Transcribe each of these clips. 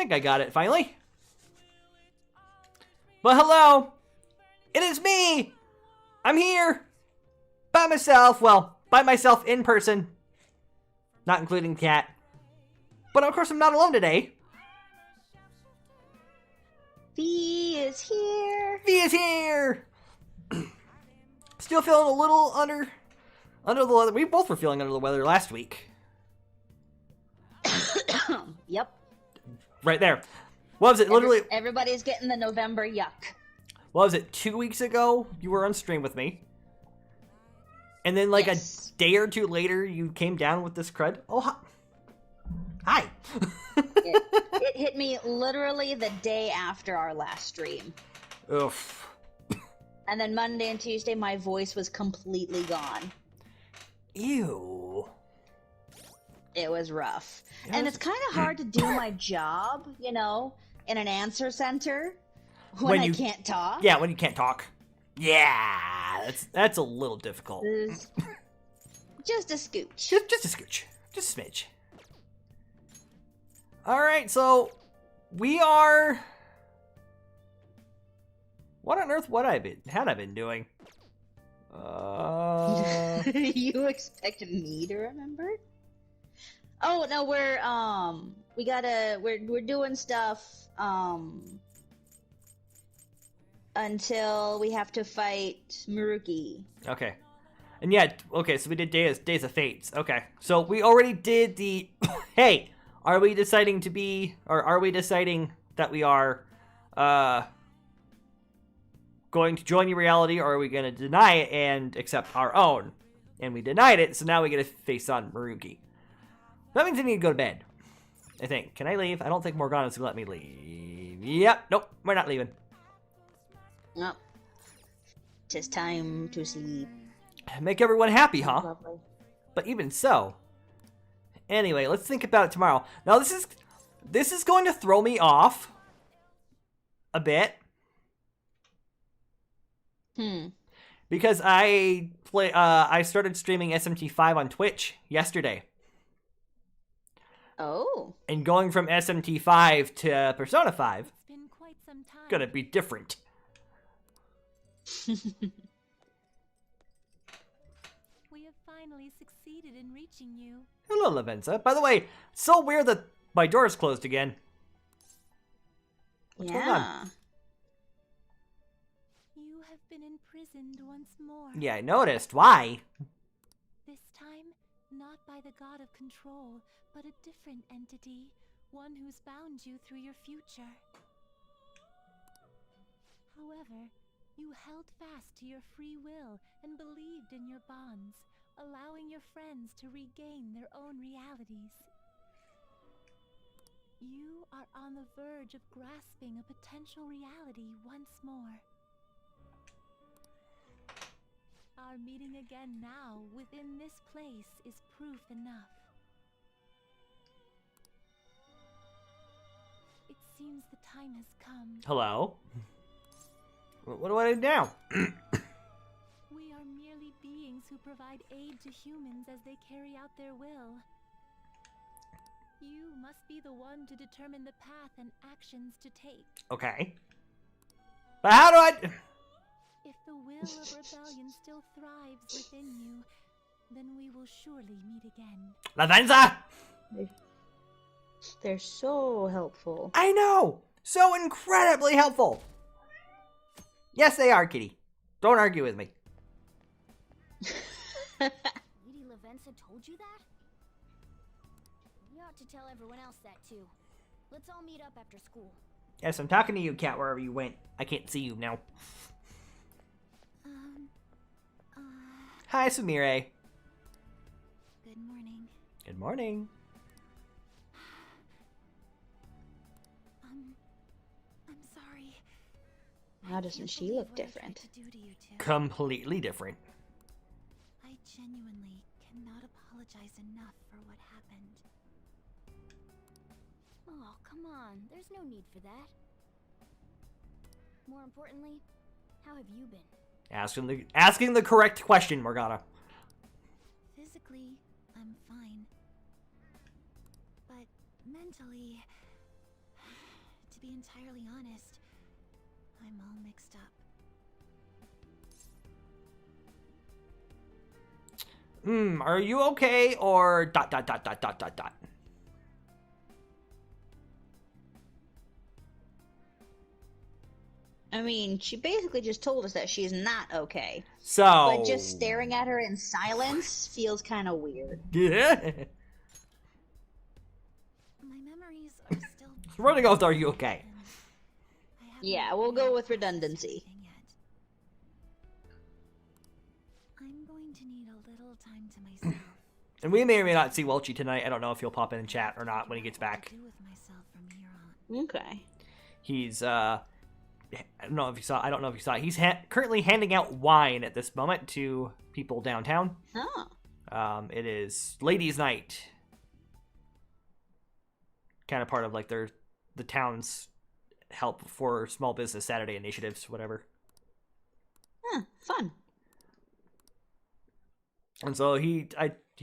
think I got it finally. But hello, it is me. I'm here by myself. Well, by myself in person, not including Cat. But of course, I'm not alone today. V is here. V is here. Still feeling a little under the weather. We both were feeling under the weather last week. Yep. Right there. What was it? Literally. Everybody's getting the November yuck. What was it? 2 weeks ago, you were on stream with me. And then, like, Yes. a day or two later, you came down with this crud. Oh, hi. It hit me literally the day after our last stream. Oof. And then Monday and Tuesday, my voice was completely gone. Ew. It was rough. Yes. And it's kind of hard to do my job, you know, in an answer center when I can't talk. Yeah, when you can't talk. Yeah, that's a little difficult. Just a scooch. Just a scooch. Just a smidge. Alright, so we are... What on earth had I been doing? You expect me to remember? Oh no, we're doing stuff until we have to fight Maruki. Okay. And yeah, okay, so we did Days of Fates. Okay. So we already did the hey, are we deciding that we are going to join your reality, or are we going to deny it and accept our own? And we denied it, so now we get to face on Maruki. That means I need to go to bed, I think. Can I leave? I don't think Morgana's going to let me leave. Yep, nope, we're not leaving. Nope. Tis time to sleep. Make everyone happy, huh? Lovely. But even so. Anyway, let's think about it tomorrow. Now, this is going to throw me off a bit. Because I started streaming SMT5 on Twitch yesterday. Oh. And going from SMT5 to Persona 5 It's been quite some time. gonna be different. We have finally succeeded in reaching you. Hello, Lavenza. By the way, so weird that my door is closed again. What's going on? You have been imprisoned once more. Yeah, I noticed. Why? This time, not by the god of control, but a different entity, one who's bound you through your future. However, you held fast to your free will and believed in your bonds, allowing your friends to regain their own realities. You are on the verge of grasping a potential reality once more. Our meeting again now within this place is proof enough. It seems the time has come. Hello? What do I do now? We are merely beings who provide aid to humans as they carry out their will. You must be the one to determine the path and actions to take. Okay. But how do I... If the will of rebellion still thrives within you, then we will surely meet again. Lavenza! They're so helpful. I know! So incredibly helpful! Yes, they are, kitty. Don't argue with me. Lady Lavenza told you that? You ought to tell everyone else that too. Let's all meet up after school. Yes, I'm talking to you, Cat, wherever you went. I can't see you now. Hi, Sumire. Good morning. Good morning. I'm sorry. How I doesn't can't she believe look what I tried different? to do to you two. Completely different. I genuinely cannot apologize enough for what happened. Oh, come on. There's no need for that. More importantly, how have you been? Asking the correct question, Morgana. Physically, I'm fine. But mentally, To be entirely honest, I'm all mixed up. Are you okay? Or dot dot dot dot dot dot dot. I mean, she basically just told us that she's not okay. So. But just staring at her in silence feels kind of weird. Yeah. My memories are still Running off, are you okay? Yeah, we'll go with redundancy. I'm going to need a little time to myself. And we may or may not see Welchie tonight. I don't know if he'll pop in and chat or not when he gets back. Do with myself from here on. Okay. He's I don't know if you saw. He's currently handing out wine at this moment to people downtown. Oh. It is Ladies' Night. Kind of part of like the town's help for small business Saturday initiatives, whatever. Huh, fun. And so he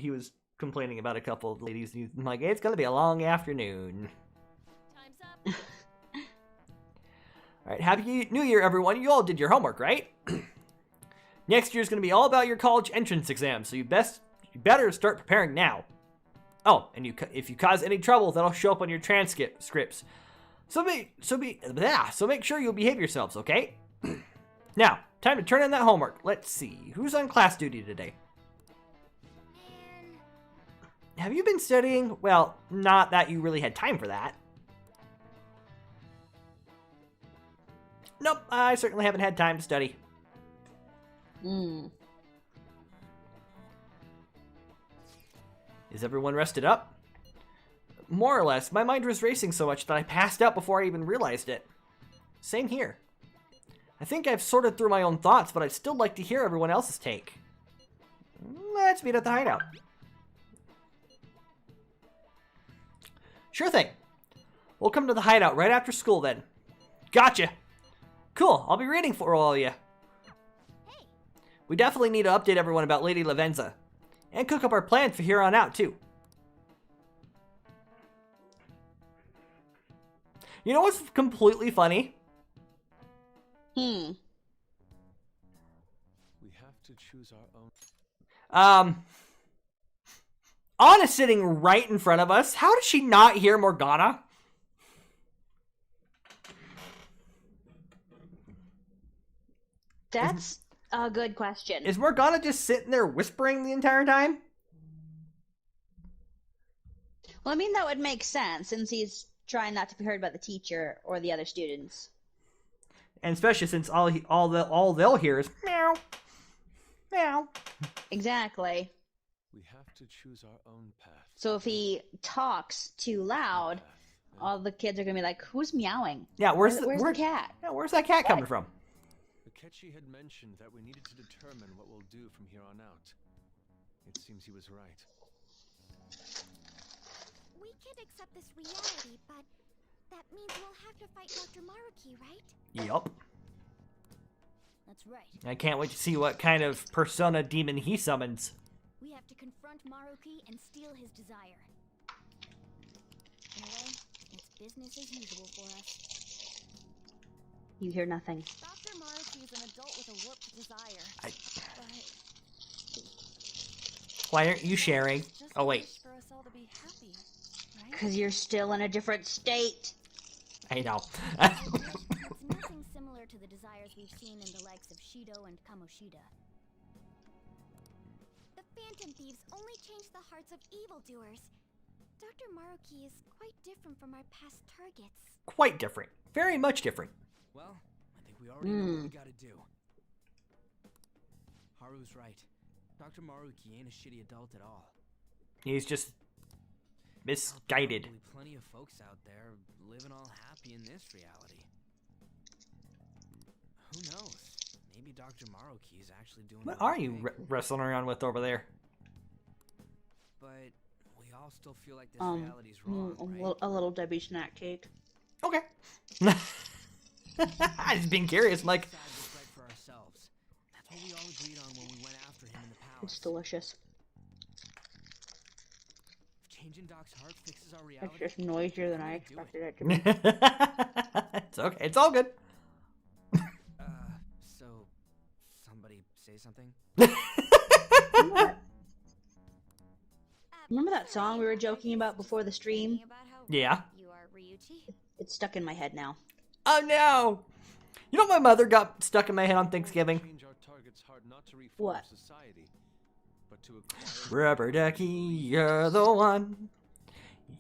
was complaining about a couple of ladies. And he's like, it's gonna be a long afternoon. Time's up. All right, Happy New Year, everyone. You all did your homework, right? Next year's going to be all about your college entrance exam, so you better start preparing now. Oh, and if you cause any trouble, that'll show up on your transcripts. So make sure you behave yourselves, okay? Now, time to turn in that homework. Let's see, who's on class duty today? Man. Have you been studying? Well, not that you really had time for that. Nope, I certainly haven't had time to study. Is everyone rested up? More or less. My mind was racing so much that I passed out before I even realized it. Same here. I think I've sorted through my own thoughts, but I'd still like to hear everyone else's take. Let's meet at the hideout. Sure thing. We'll come to the hideout right after school then. Gotcha. Cool, I'll be reading for all of you. Hey. We definitely need to update everyone about Lady Lavenza. And cook up our plans for here on out, too. You know what's completely funny? We have to choose our own. Anna's sitting right in front of us. How did she not hear Morgana? That's a good question. Is Morgana just sitting there whispering the entire time? Well, I mean, that would make sense, since he's trying not to be heard by the teacher or the other students. And especially since all they'll hear is meow, meow. Exactly. We have to choose our own path. So if he talks too loud, all the kids are gonna be like, "Who's meowing? Yeah, where's the cat?" Yeah, where's that cat coming from? Akechi had mentioned that we needed to determine what we'll do from here on out. It seems he was right. We could accept this reality, but that means we'll have to fight Dr. Maruki, right? Yup. That's right. I can't wait to see what kind of persona demon he summons. We have to confront Maruki and steal his desire. In a way, it's business as usual for us. You hear nothing. Dr. Maruki is an adult with a warped desire. I- But Why aren't you sharing? Just Oh, a wait. wish for us all to be happy, right? Because you're still in a different state. I know. it's nothing similar to the desires we've seen in the likes of Shido and Kamoshida. The Phantom Thieves only change the hearts of evildoers. Dr. Maruki is quite different from our past targets. Quite different. Very much different. Well, I think we already know what we gotta do. Haru's right. Dr. Maruki ain't a shitty adult at all. He's just There's misguided. probably plenty of folks out there living all happy in this reality. Who knows? Maybe Dr. Maruki is actually doing What the are right you thing. wrestling around with over there? But we all still feel like this reality's wrong, right? A little Debbie snack cake. Okay. I just being curious. I'm like, Decide what's right for ourselves. That's what we all agreed on when we went after him in the palace. It's delicious. If change Agent Doc's heart fixes our It's reality. just noisier than I How do you expected it to be. It's okay. It's all good. So, somebody say something? Remember that song we were joking about before the stream? Yeah. You are Ryuchi? It's stuck in my head now. Oh no! You know what my mother got stuck in my head on Thanksgiving? Change our target's heart not to reform What? society, but to acquire Rubber ducky, you're the one.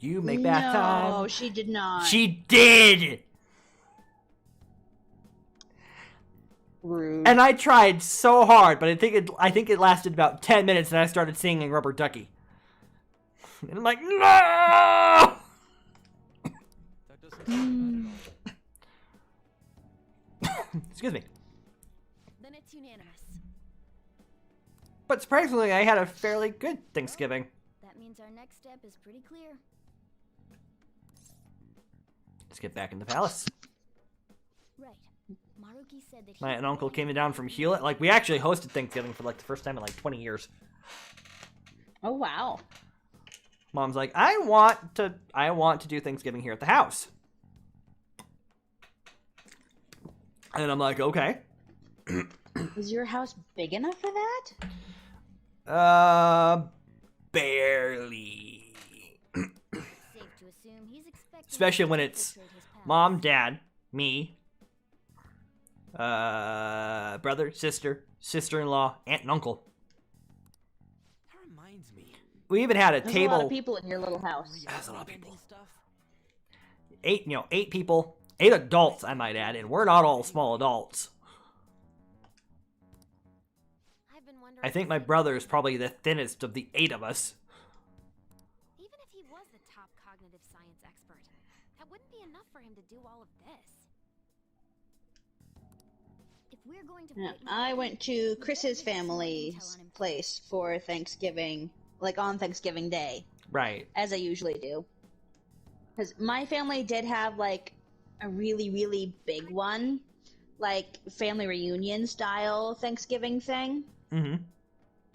You make bath No, time. she did not. She did! Rude. And I tried so hard, but I think it lasted about 10 minutes and I started singing Rubber Ducky. And I'm like, no! that doesn't sound bad at all. Excuse me. Then it's unanimous. But surprisingly, I had a fairly good Thanksgiving. That means our next step is pretty clear. Let's get back in the palace. Right. Maruki said that My aunt and uncle came down from Hewlett. Like, we actually hosted Thanksgiving for like the first time in like 20 years. Oh, wow. Mom's like, I want to do Thanksgiving here at the house. And I'm like, okay. Is your house big enough for that? Barely. safe to assume he's expecting Especially us when to it's infiltrate his palace. Mom, Dad, me, brother, sister, sister-in-law, aunt and uncle. That reminds me. We even had a There's table. a lot of people in your little house. That's a lot of people. Stuff? 8 people, 8 adults, I might add, and we're not all small adults. I've been wondering I think my brother is probably the thinnest of the 8 of us. even if he was the top cognitive science expert, that wouldn't be enough for him to do all of this. If we're going to Yeah, fight I Maruki, went to we Chris's better get some family's intel on him place for Thanksgiving, like on Thanksgiving Day, Right. as I usually do. Because my family did have like a really, really big one, like family reunion style Thanksgiving thing. Mm-hmm.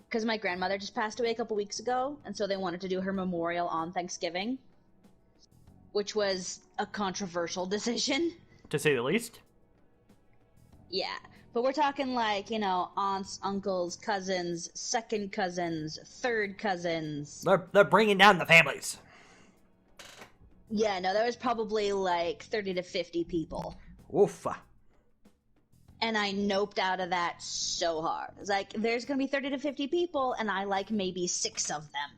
Because my grandmother just passed away a couple weeks ago, and so they wanted to do her memorial on Thanksgiving, which was a controversial decision. To say the least. Yeah, but we're talking like, you know, aunts, uncles, cousins, second cousins, third cousins. They're bringing down the families. Yeah, no, there was probably like 30 to 50 people. Oof. And I noped out of that so hard. It's like, there's going to be 30 to 50 people, and I like maybe 6 of them.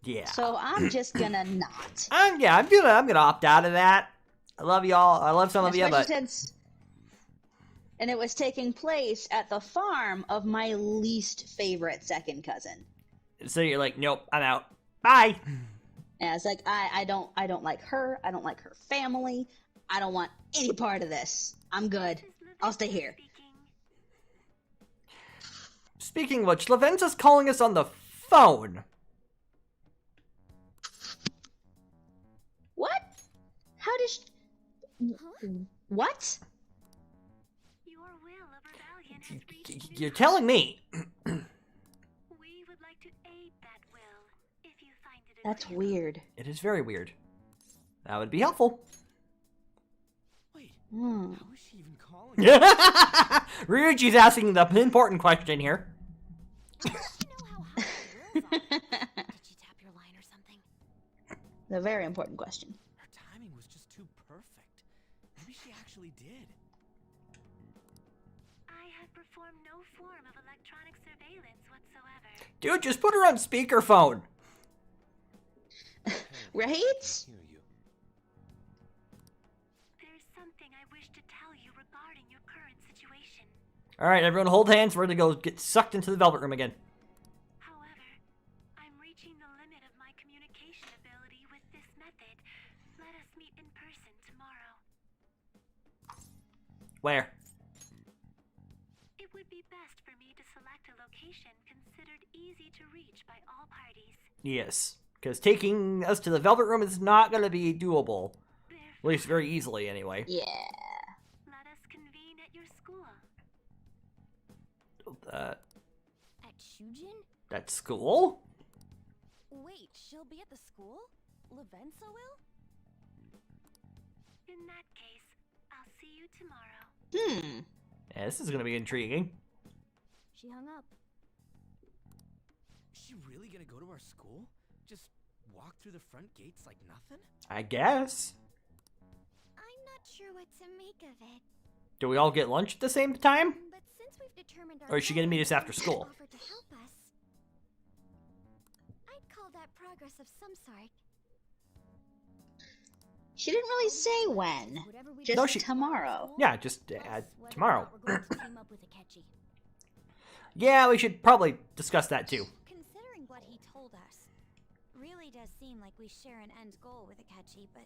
Yeah. So I'm just gonna not. I'm gonna opt out of that. I love y'all. I love some of you, Especially but since, and it was taking place at the farm of my least favorite second cousin. so you're like, nope, I'm out. Bye. And it's like, I don't like her. I don't like her family. I don't want any part of this. I'm good. I'll stay here. Speaking of which, Lavenza's calling us on the phone. What? How does what? Your will of rebellion has reached You're telling me. We would like to aid that will, if you find it That's agreeable. weird. It is very weird. That would be helpful. Wait, Hmm. how is she even calling? me? Ryuji's asking the important question here. You know how high the wills are. Did she tap your line or something? A very important question. Her timing was just too perfect. Maybe she actually did. I have performed no form of electronic surveillance whatsoever. Dude, just put her on speakerphone. Right? Hear you. There's something I wish to tell you regarding your current situation. Alright, everyone hold hands. We're gonna go get sucked into the Velvet Room again. However, I'm reaching the limit of my communication ability with this method. Let us meet in person tomorrow. Where? It would be best for me to select a location considered easy to reach by all parties. Yes. Because taking us to the Velvet Room is not gonna be doable. At Therefore, least very easily, anyway. Yeah. let us convene at your school. Uh, At Shujin? At school? Wait, she'll be at the school? Lavenza will? In that case, I'll see you tomorrow. Yeah, this is gonna be intriguing. She hung up. Is she really gonna go to our school? Just walk through the front gates like nothing? I guess. I'm not sure what to make of it. Do we all get lunch at the same time? But since we've determined Or is she gonna meet us after school? offered to help us, I'd call that progress of some sort. She didn't really say when. Whatever we Just No, she- tomorrow. Yeah, just Plus, whether tomorrow. or not we're going to team up with Akechi. Yeah, we should probably discuss that too. Considering what he told us, really does seem like we share an end goal with Akechi, but...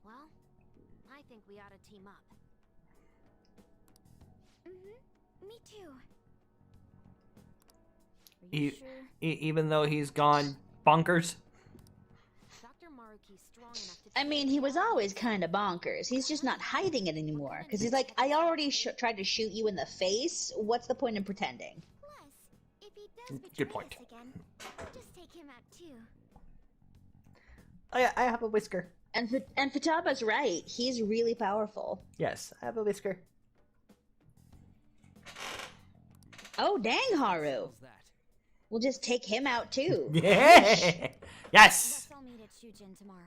Well, I think we ought to team up. Me too. Are you E- sure? Even though he's gone bonkers. Dr. Maruki's strong enough to I mean, he was always kind of bonkers. He's just not hiding it anymore. Because he's like, I already tried to shoot you in the face. What's the point in pretending? Plus, if he does betray Good point. us again, just take him out too. Oh yeah, I have a whisker. And Futaba's right. He's really powerful. Yes, I have a whisker. Oh, dang, Haru. How's that? We'll just take him out too. Yeah! Yes! Let's all meet at Shujin tomorrow.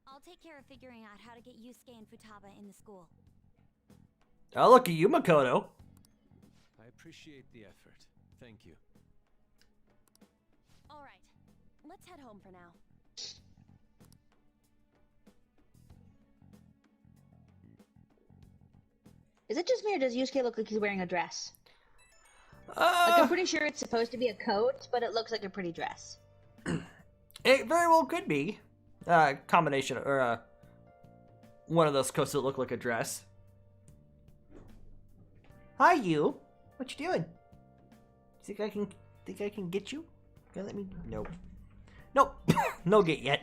I'll take care of figuring out how to get Yusuke and Futaba in the school. Oh, look at you, Makoto. I appreciate the effort. Thank you. All right, let's head home for now. Is it just me or does Yusuke look like he's wearing a dress? Like, I'm pretty sure it's supposed to be a coat, but it looks like a pretty dress. It very well could be a combination or one of those coats that look like a dress. Hi, you. What you doing? Think I can get you? Can let me? Nope. Nope. No get yet.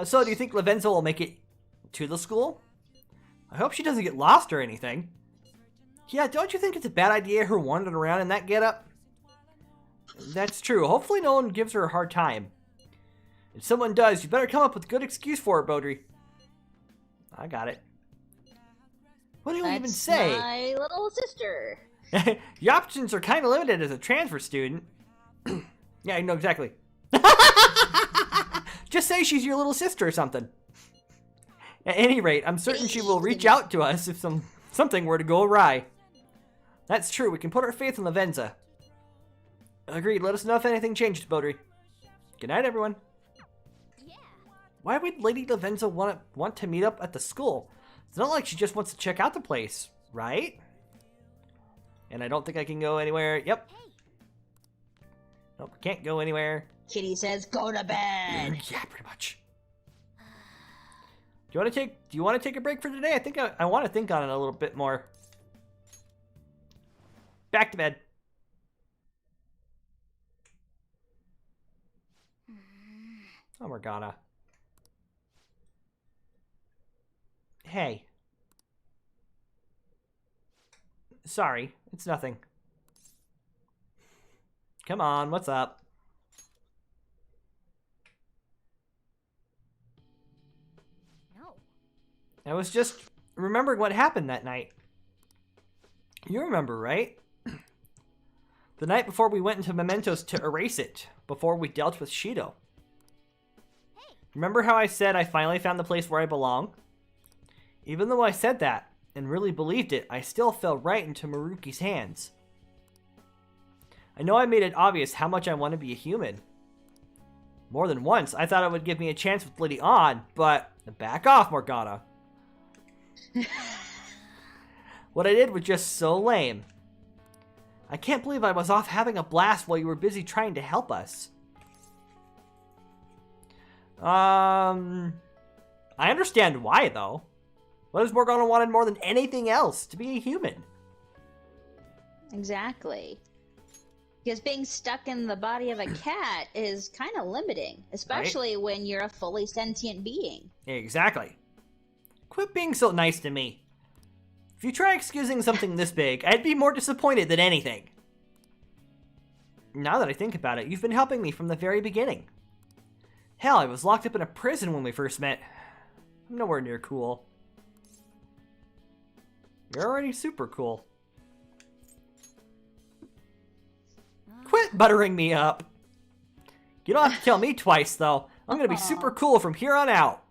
So, do you think Lavenza will make it to the school? I hope she doesn't get lost or anything. Yeah, don't you think it's a bad idea her wandering around in that getup? That's true. Hopefully no one gives her a hard time. If someone does, you better come up with a good excuse for it, Bodri. I got it. What do you even That's say? my little sister. Your options are kind of limited as a transfer student. Yeah, I know exactly. Just say she's your little sister or something. At any rate, I'm certain she will reach out to us if something were to go awry. That's true. We can put our faith in Lavenza. Agreed. Let us know if anything changes, Bodri. Good night, everyone. Yeah. Why would Lady Lavenza want to meet up at the school? It's not like she just wants to check out the place, right? And I don't think I can go anywhere. Yep. Hey, Nope, can't go anywhere. Kitty says, go to bed. Yeah, pretty much. Do you want to take a break for today? I think I want to think on it a little bit more. Back to bed. Oh, Morgana. Hey. Sorry, it's nothing. Come on, what's up? no. I was just remembering what happened that night. You remember, right? The night before we went into Mementos to erase it, before we dealt with Shido. Remember how I said I finally found the place where I belong? Even though I said that, and really believed it, I still fell right into Maruki's hands. I know I made it obvious how much I want to be a human. More than once, I thought it would give me a chance with Liddy on, but back off, Morgana. What I did was just so lame. I can't believe I was off having a blast while you were busy trying to help us. I understand why, though. What does Morgana wanted more than anything else? To be a human. Exactly. Because being stuck in the body of a cat is kind of limiting, especially when you're a fully sentient being. Exactly. Quit being so nice to me. If you try excusing something this big, I'd be more disappointed than anything. Now that I think about it, you've been helping me from the very beginning. Hell, I was locked up in a prison when we first met. I'm nowhere near cool. You're already super cool. Quit buttering me up. You don't have to tell me twice, though. I'm gonna be super cool from here on out.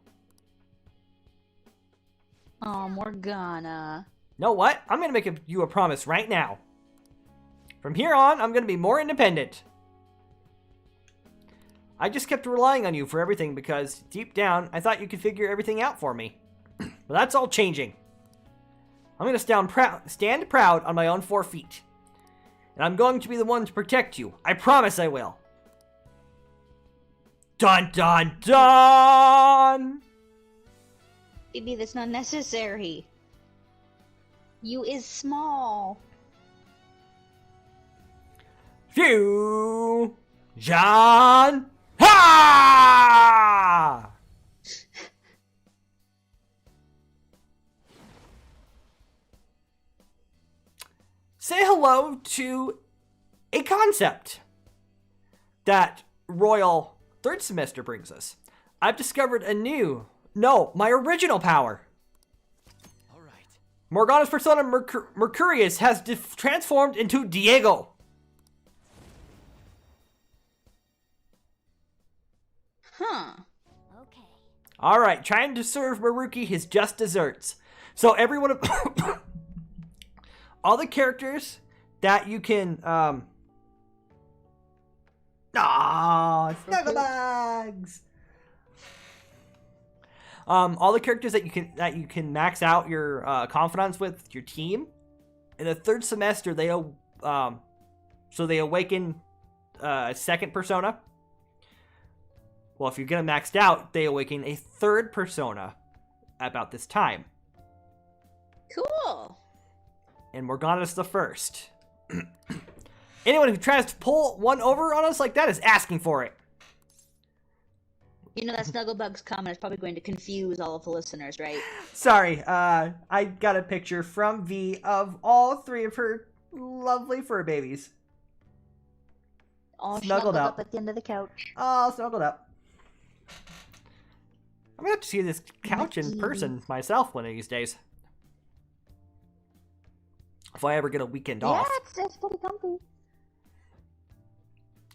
Oh, Morgana. Know what? I'm gonna make you a promise right now. From here on, I'm gonna be more independent. I just kept relying on you for everything because, deep down, I thought you could figure everything out for me. But that's all changing. I'm gonna stand proud on my own 4 feet. And I'm going to be the one to protect you. I promise I will. Dun dun dun! Baby, that's not necessary. You is small. Fusion! Ha! Say hello to a concept that Royal Third Semester brings us. I've discovered my original power. All right. Morgana's persona Mercurius has transformed into Diego. Huh. Okay. Alright, trying to serve Maruki his just desserts. So everyone of all the characters that you can Snugglebugs! All the characters that you can max out your confidants with your team. In the third semester, they awaken a second persona. Well, if you're gonna maxed out, they awaken a third persona about this time. Cool. And Morgana's the first. Anyone who tries to pull one over on us like that is asking for it. You know that Snugglebug's comment is probably going to confuse all of the listeners, right? Sorry, I got a picture from V of all 3 of her lovely fur babies. All Snuggled up at the end of the couch. All snuggled up. I'm gonna have to see this couch in person myself one of these days. If I ever get a weekend off. Yeah, it's pretty comfy.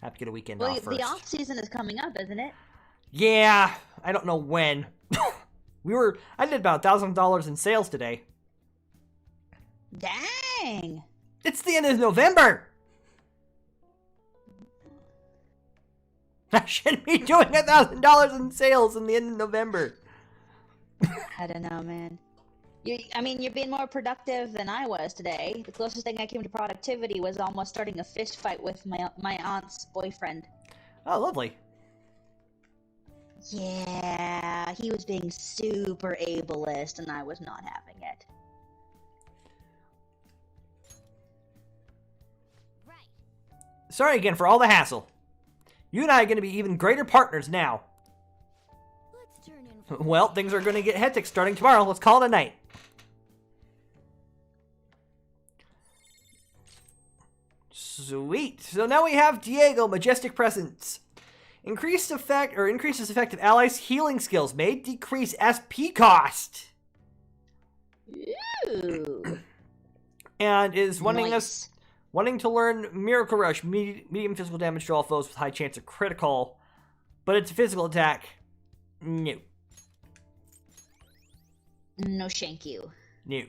I have to get a weekend Well, off first. the off season is coming up, isn't it? Yeah, I don't know when. I did about $1,000 in sales today. Dang. It's the end of November. I shouldn't be doing $1,000 in sales in the end of November. I don't know, man. You're being more productive than I was today. The closest thing I came to productivity was almost starting a fist fight with my aunt's boyfriend. Oh, lovely. Yeah, he was being super ableist, and I was not having it. Right. Sorry again for all the hassle. You and I are going to be even greater partners now. Let's turn in. Well, things are going to get hectic starting tomorrow. Let's call it a night. Sweet. So now we have Diego, Majestic Presence. Increases effective allies' healing skills may decrease SP cost. Ooh. And is Nice. wanting to learn Miracle Rush, medium physical damage to all foes with high chance of critical, but it's a physical attack. No. No, thank you. No.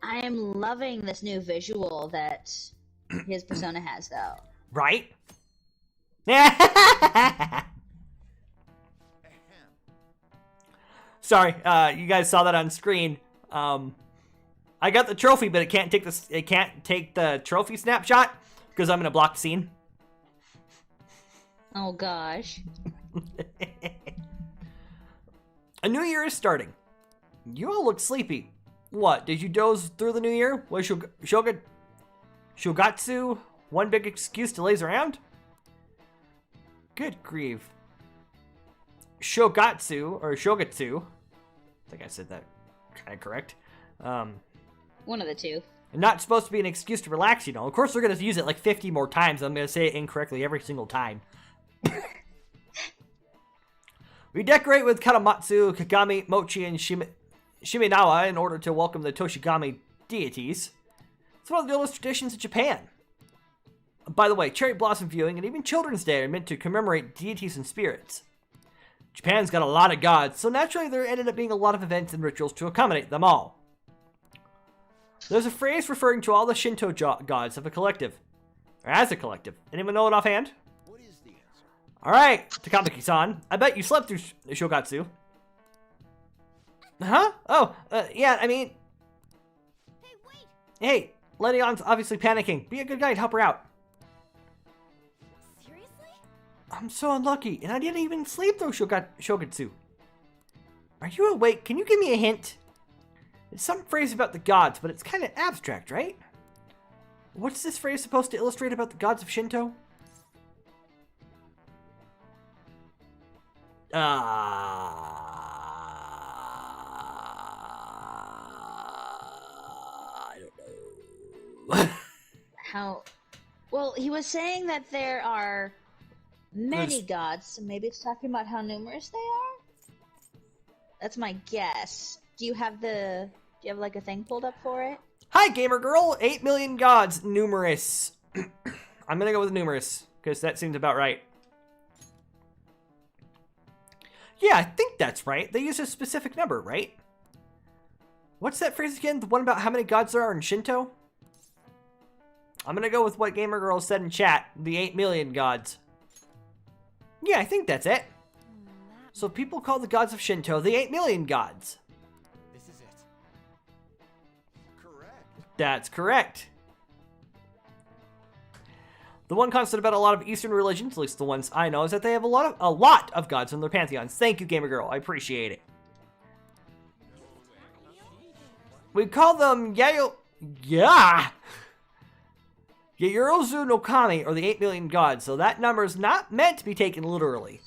I am loving this new visual that his persona has, though. Right? Sorry, you guys saw that on screen. I got the trophy, but it can't take the trophy snapshot because I'm gonna block the scene. Oh gosh. A new year is starting. You all look sleepy. What? Did you doze through the new year? Was Shogatsu one big excuse to laze around? Good grief. Shogatsu, I think I said that kind of correct. One of the two. And not supposed to be an excuse to relax, you know. Of course, they're going to use it like 50 more times. I'm going to say it incorrectly every single time. We decorate with Karamatsu, Kagami, Mochi, and Shiminawa in order to welcome the Toshigami deities. It's one of the oldest traditions in Japan. By the way, cherry blossom viewing and even Children's Day are meant to commemorate deities and spirits. Japan's got a lot of gods, so naturally there ended up being a lot of events and rituals to accommodate them all. There's a phrase referring to all the Shinto gods of a collective. Or as a collective. Anyone know it offhand? What is the answer? Alright, Takamaki-san. I bet you slept through Shogatsu. Huh? Oh, yeah, I mean... Hey, wait! Hey, Leon's obviously panicking. Be a good guy and help her out. Seriously? I'm so unlucky, and I didn't even sleep through Shogatsu. Are you awake? Can you give me a hint? It's some phrase about the gods, but it's kind of abstract, right? What's this phrase supposed to illustrate about the gods of Shinto? I don't know. How? Well, he was saying that there are many gods, so maybe it's talking about how numerous they are? That's my guess. Do you have like a thing pulled up for it? Hi, gamer girl. 8 million gods. Numerous. I'm gonna go with numerous, because that seems about right. Yeah, I think that's right. They use a specific number, right? What's that phrase again? The one about how many gods there are in Shinto? I'm gonna go with what gamer girl said in chat. The 8 million gods. Yeah, I think that's it. So people call the gods of Shinto the 8 million gods. This is it. Correct. That's correct. The one constant about a lot of Eastern religions, at least the ones I know, is that they have a lot of gods in their pantheons. Thank you, gamer girl. I appreciate it. We call them Yayorozu no Kami, or the 8 million gods, so that number is not meant to be taken literally.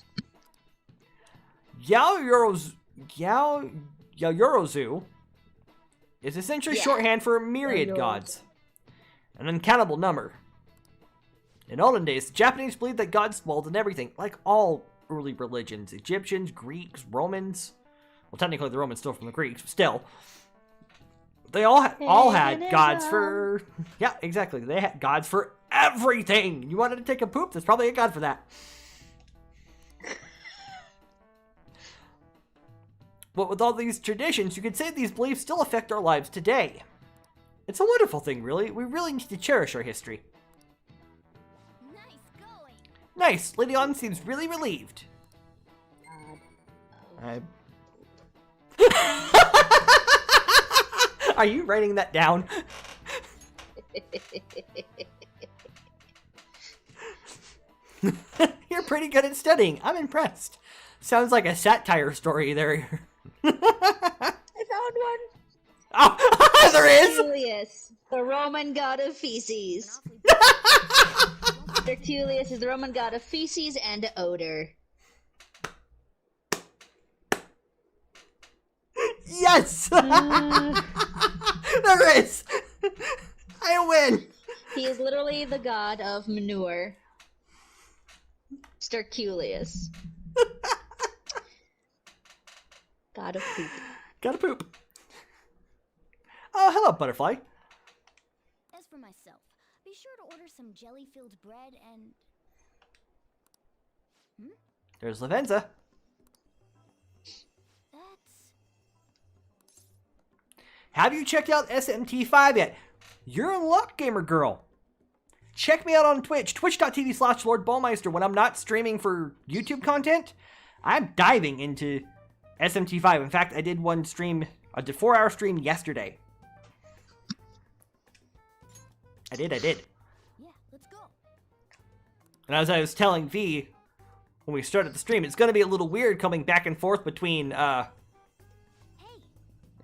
Yayorozu is essentially shorthand for myriad gods, an uncountable number. In olden days, the Japanese believed that gods dwelled in everything, like all early religions. Egyptians, Greeks, Romans. Well, technically the Romans stole from the Greeks, but still. They all had gods for... Yeah, exactly. They had gods for everything. You wanted to take a poop? There's probably a god for that. But with all these traditions, you could say these beliefs still affect our lives today. It's a wonderful thing, really. We really need to cherish our history. Nice going. Nice. Lady On seems really relieved. Are you writing that down? You're pretty good at studying. I'm impressed. Sounds like a satire story there. I found one. Oh, there is! Tertullius, the Roman god of feces. Tertullius is the Roman god of feces and odor. Yes! There is! I win! He is literally the god of manure. Tertullius. God of poop. Gotta poop. Oh, hello, butterfly. As for myself, be sure to order some jelly-filled bread and... There's Lavenza. That's... Have you checked out SMT5 yet? You're in luck, gamer girl. Check me out on Twitch, twitch.tv/LordBallmeister. When I'm not streaming for YouTube content, I'm diving into SMT5. In fact, I did one stream, a 4-hour stream yesterday. I did. Yeah, let's go. And as I was telling V, when we started the stream, it's going to be a little weird coming back and forth between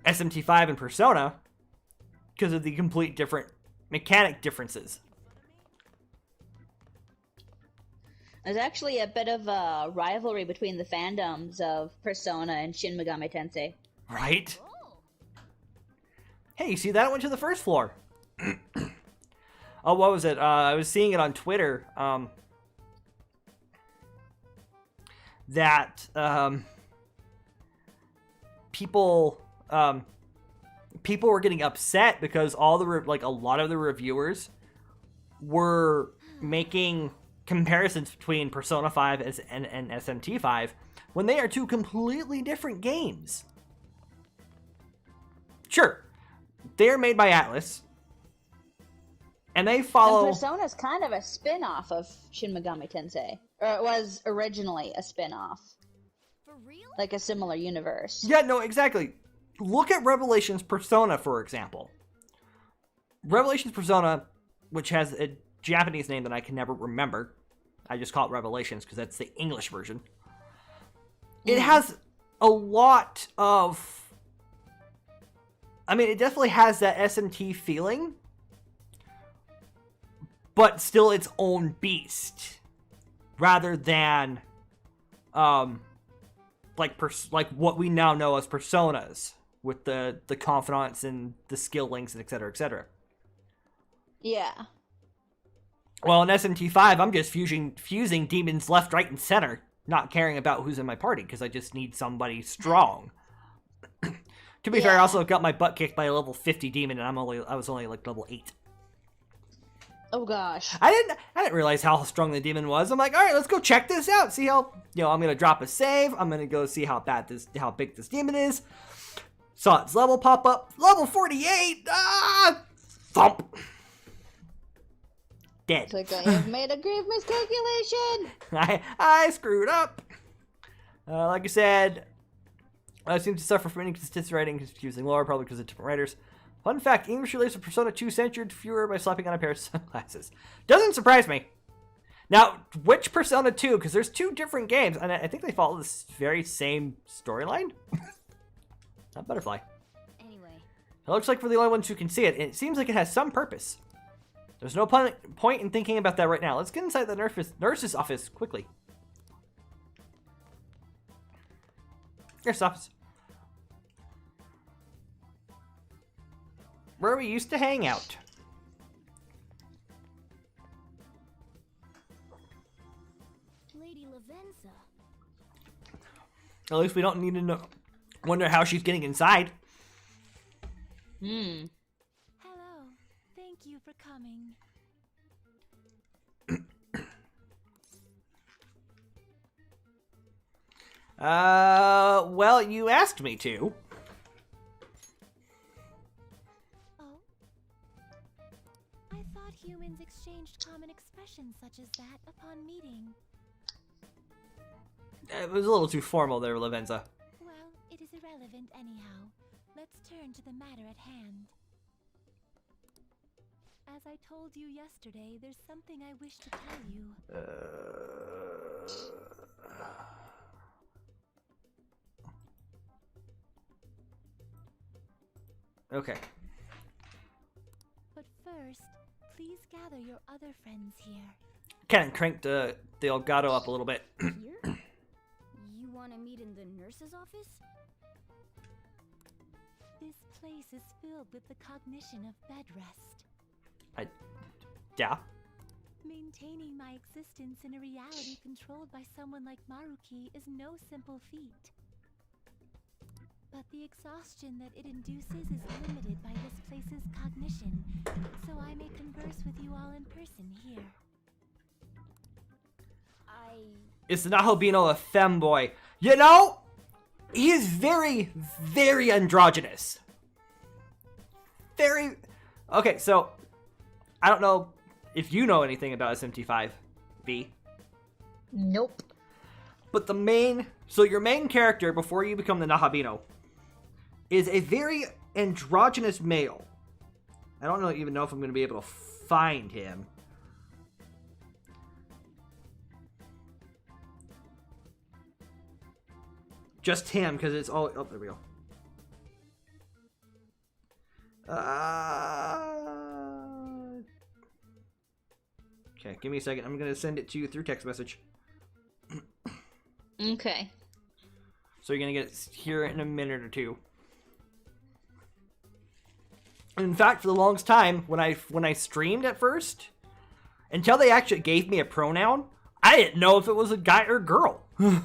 SMT5 and Persona because of the complete different mechanic differences. There's actually a bit of a rivalry between the fandoms of Persona and Shin Megami Tensei. Right? Oh, Hey, you see that? It went to the first floor. Oh, what was it? I was seeing it on Twitter. That people were getting upset because all the a lot of the reviewers were making comparisons between Persona 5 and SMT 5 when they are two completely different games. Sure, they're made by Atlas, and they follow. And Persona's kind of a spin-off of Shin Megami Tensei, or it was originally a spin-off, For real? like a similar universe. Yeah, no, exactly. Look at Revelations Persona, for example. Revelations Persona, which has a Japanese name that I can never remember. I just call it Revelations because that's the English version. It has a lot of... I mean, it definitely has that SMT feeling, but still its own beast, rather than, like what we now know as Personas, with the confidants and the skill links and etc. etc. Yeah. Well, in SMT5, I'm just fusing demons left, right, and center, not caring about who's in my party, because I just need somebody strong. To be fair, I also got my butt kicked by a level 50 demon, and I was only like level 8. Oh gosh. I didn't realize how strong the demon was. I'm like, all right, let's go check this out. See how, I'm gonna drop a save. I'm gonna go see how big this demon is. Saw its level pop up, level 48. Thump. Dead. It's like I have made a grave miscalculation. I screwed up. Like I said, I seem to suffer from inconsistent writing, confusing lore, probably because of different writers. Fun fact, English release of Persona 2 censored viewer by slapping on a pair of sunglasses. Doesn't surprise me. Now, which Persona 2? Because there's two different games, and I think they follow this very same storyline. Not Butterfly. Anyway, It looks like we're the only ones who can see it, and it seems like it has some purpose. There's no point in thinking about that right now. Let's get inside the nurse's office quickly. Nurse's office. Where we used to hang out. Lady Lavenza. At least we don't need to wonder how she's getting inside. Hmm. Hello. Thank you for coming. Well, you asked me to. Oh? I thought humans exchanged common expressions such as that upon meeting. It was a little too formal there, Lavenza. Well, it is irrelevant anyhow. Let's turn to the matter at hand. As I told you yesterday, there's something I wish to tell you. Okay. But first, please gather your other friends here. Kind of cranked the Elgato up a little bit. Here? You want to meet in the nurse's office? This place is filled with the cognition of bed rest. Yeah. Maintaining my existence in a reality controlled by someone like Maruki is no simple feat. But the exhaustion that it induces is limited by this place's cognition, so I may converse with you all in person here. Is the Nahabino a femboy? You know, he is very, very androgynous. Very... Okay, so, I don't know if you know anything about SMT5B. Nope. But so your main character, before you become the Nahabino, is a very androgynous male. I don't even know if I'm going to be able to find him. Just him, because it's all... Oh, there we go. Okay, give me a second. I'm going to send it to you through text message. Okay. So you're going to get it here in a minute or two. in fact, for the longest time, when I streamed at first, until they actually gave me a pronoun, I didn't know if it was a guy or girl. Huh.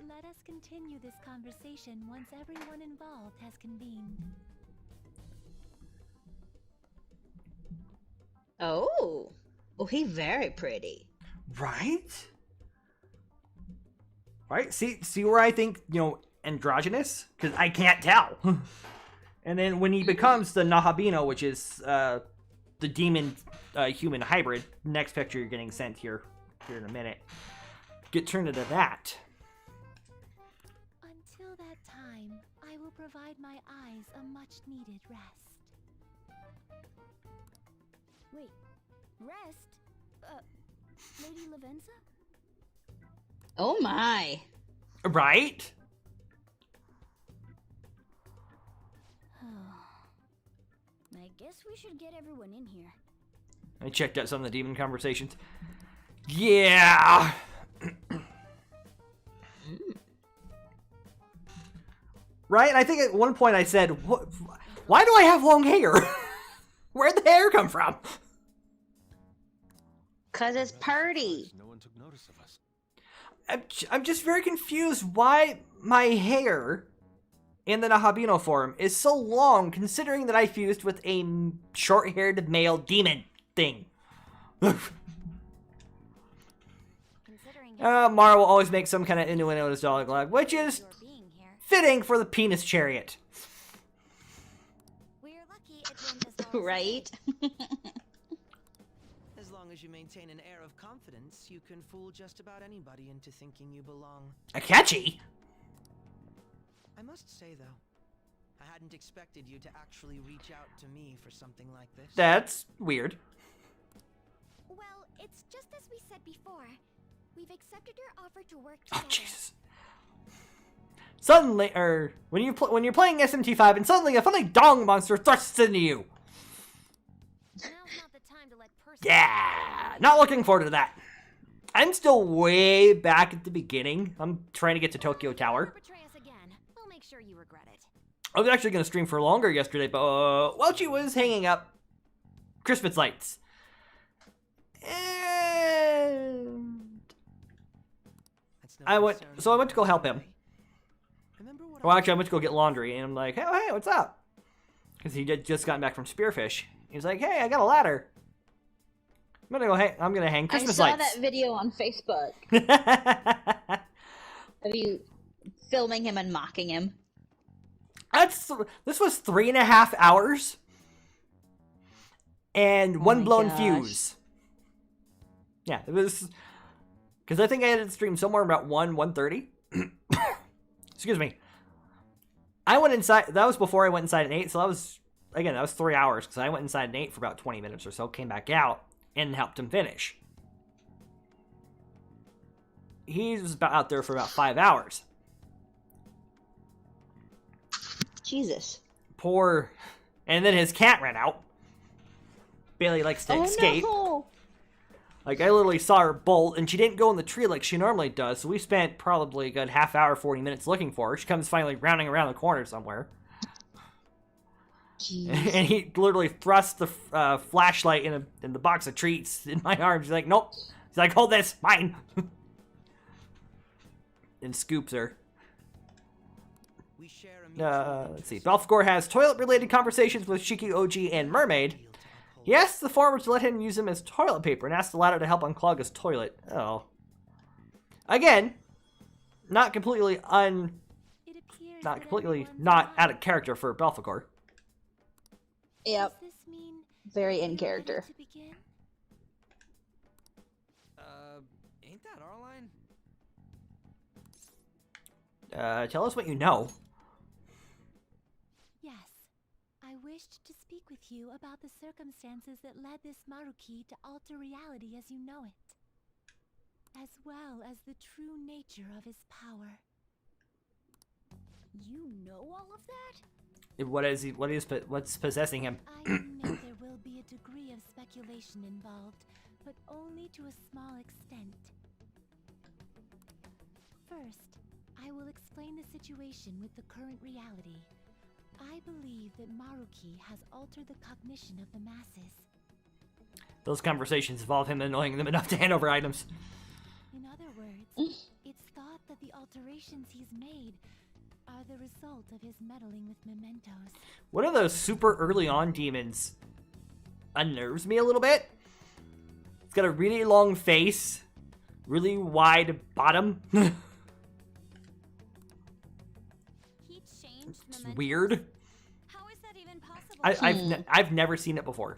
Let us continue this conversation once everyone involved has convened. Oh. Oh, he's very pretty. Right? Right? See where I think, androgynous? Because I can't tell. And then when he becomes the Nahabino, which is the demon human hybrid, next picture you're getting sent here in a minute, get turned into that. Until that time, I will provide my eyes a much-needed rest. Wait, rest? Lady Lavenza? Oh my. Right? I guess we should get everyone in here. I checked out some of the demon conversations. Yeah! Right? I think at one point I said, why do I have long hair? Where'd the hair come from? 'Cause it's party. No one took notice of us. I'm just very confused why my hair in the Nahabino form is so long, considering that I fused with a short-haired male demon thing. Mara will always make some kind of innuendo in his dialogue, which is fitting for the penis chariot. We're lucky it went as well as Right? As long as you maintain an air of confidence, you can fool just about anybody into thinking you belong. Akachi? I must say, though, I hadn't expected you to actually reach out to me for something like this. That's weird. Well, it's just as we said before. We've accepted your offer to work Oh, together. Jesus. Suddenly, when you're playing SMT5 and suddenly a funny dong monster thrusts into you. Now's not the time to let personal Yeah, not looking forward to that. I'm still way back at the beginning. I'm trying to get to Tokyo Tower. betray us again. We'll make sure you regret it. I was actually going to stream for longer yesterday, but while she was hanging up Christmas lights. And That's no I went concern to go help him. Remember what Well, actually, I went to go get laundry, and I'm like, hey, what's up? Because he had just gotten back from Spearfish. He's like, hey, I got a ladder. I'm gonna hang Christmas I saw lights. that video on Facebook of you filming him and mocking him. This was 3.5 hours, and one my blown gosh. fuse. Yeah, it was because I think I had to stream somewhere about 1:30. Excuse me. I went inside. That was before I went inside an 8, so that was 3 hours because I went inside an 8 for about 20 minutes or so, came back out and helped him finish. He was out there for about 5 hours. Jesus. Poor. And then his cat ran out. Bailey likes to escape. No. Like, I literally saw her bolt, and she didn't go in the tree like she normally does, so we spent probably a good half hour, 40 minutes looking for her. She comes finally rounding around the corner somewhere. Jeez. And he literally thrust the flashlight in the box of treats in my arms. He's like, nope. He's like, hold this, mine. And scoops her. we share a mutual Let's see. interest. Belphegor has toilet-related conversations with Shiki, OG, and Mermaid. He asks the former to let him use him as toilet paper and asks the latter to help unclog his toilet. Oh. Again, not completely It appears that everyone's not out alive. of character for Belphegor. Yep. Does this mean Very we're in ready character. to begin? Ain't that our line? Tell us what you know. Yes. I wished to speak with you about the circumstances that led this Maruki to alter reality as you know it, as well as the true nature of his power. You know all of that? What's possessing him? I admit there will be a degree of speculation involved, but only to a small extent. First, I will explain the situation with the current reality. I believe that Maruki has altered the cognition of the masses. Those conversations involve him annoying them enough to hand over items. In other words, it's thought that the alterations he's made are the result of his meddling with mementos. One of those super early on demons unnerves me a little bit. It's got a really long face, really wide bottom. He changed It's mementos? weird. How is that even possible? I've never seen it before.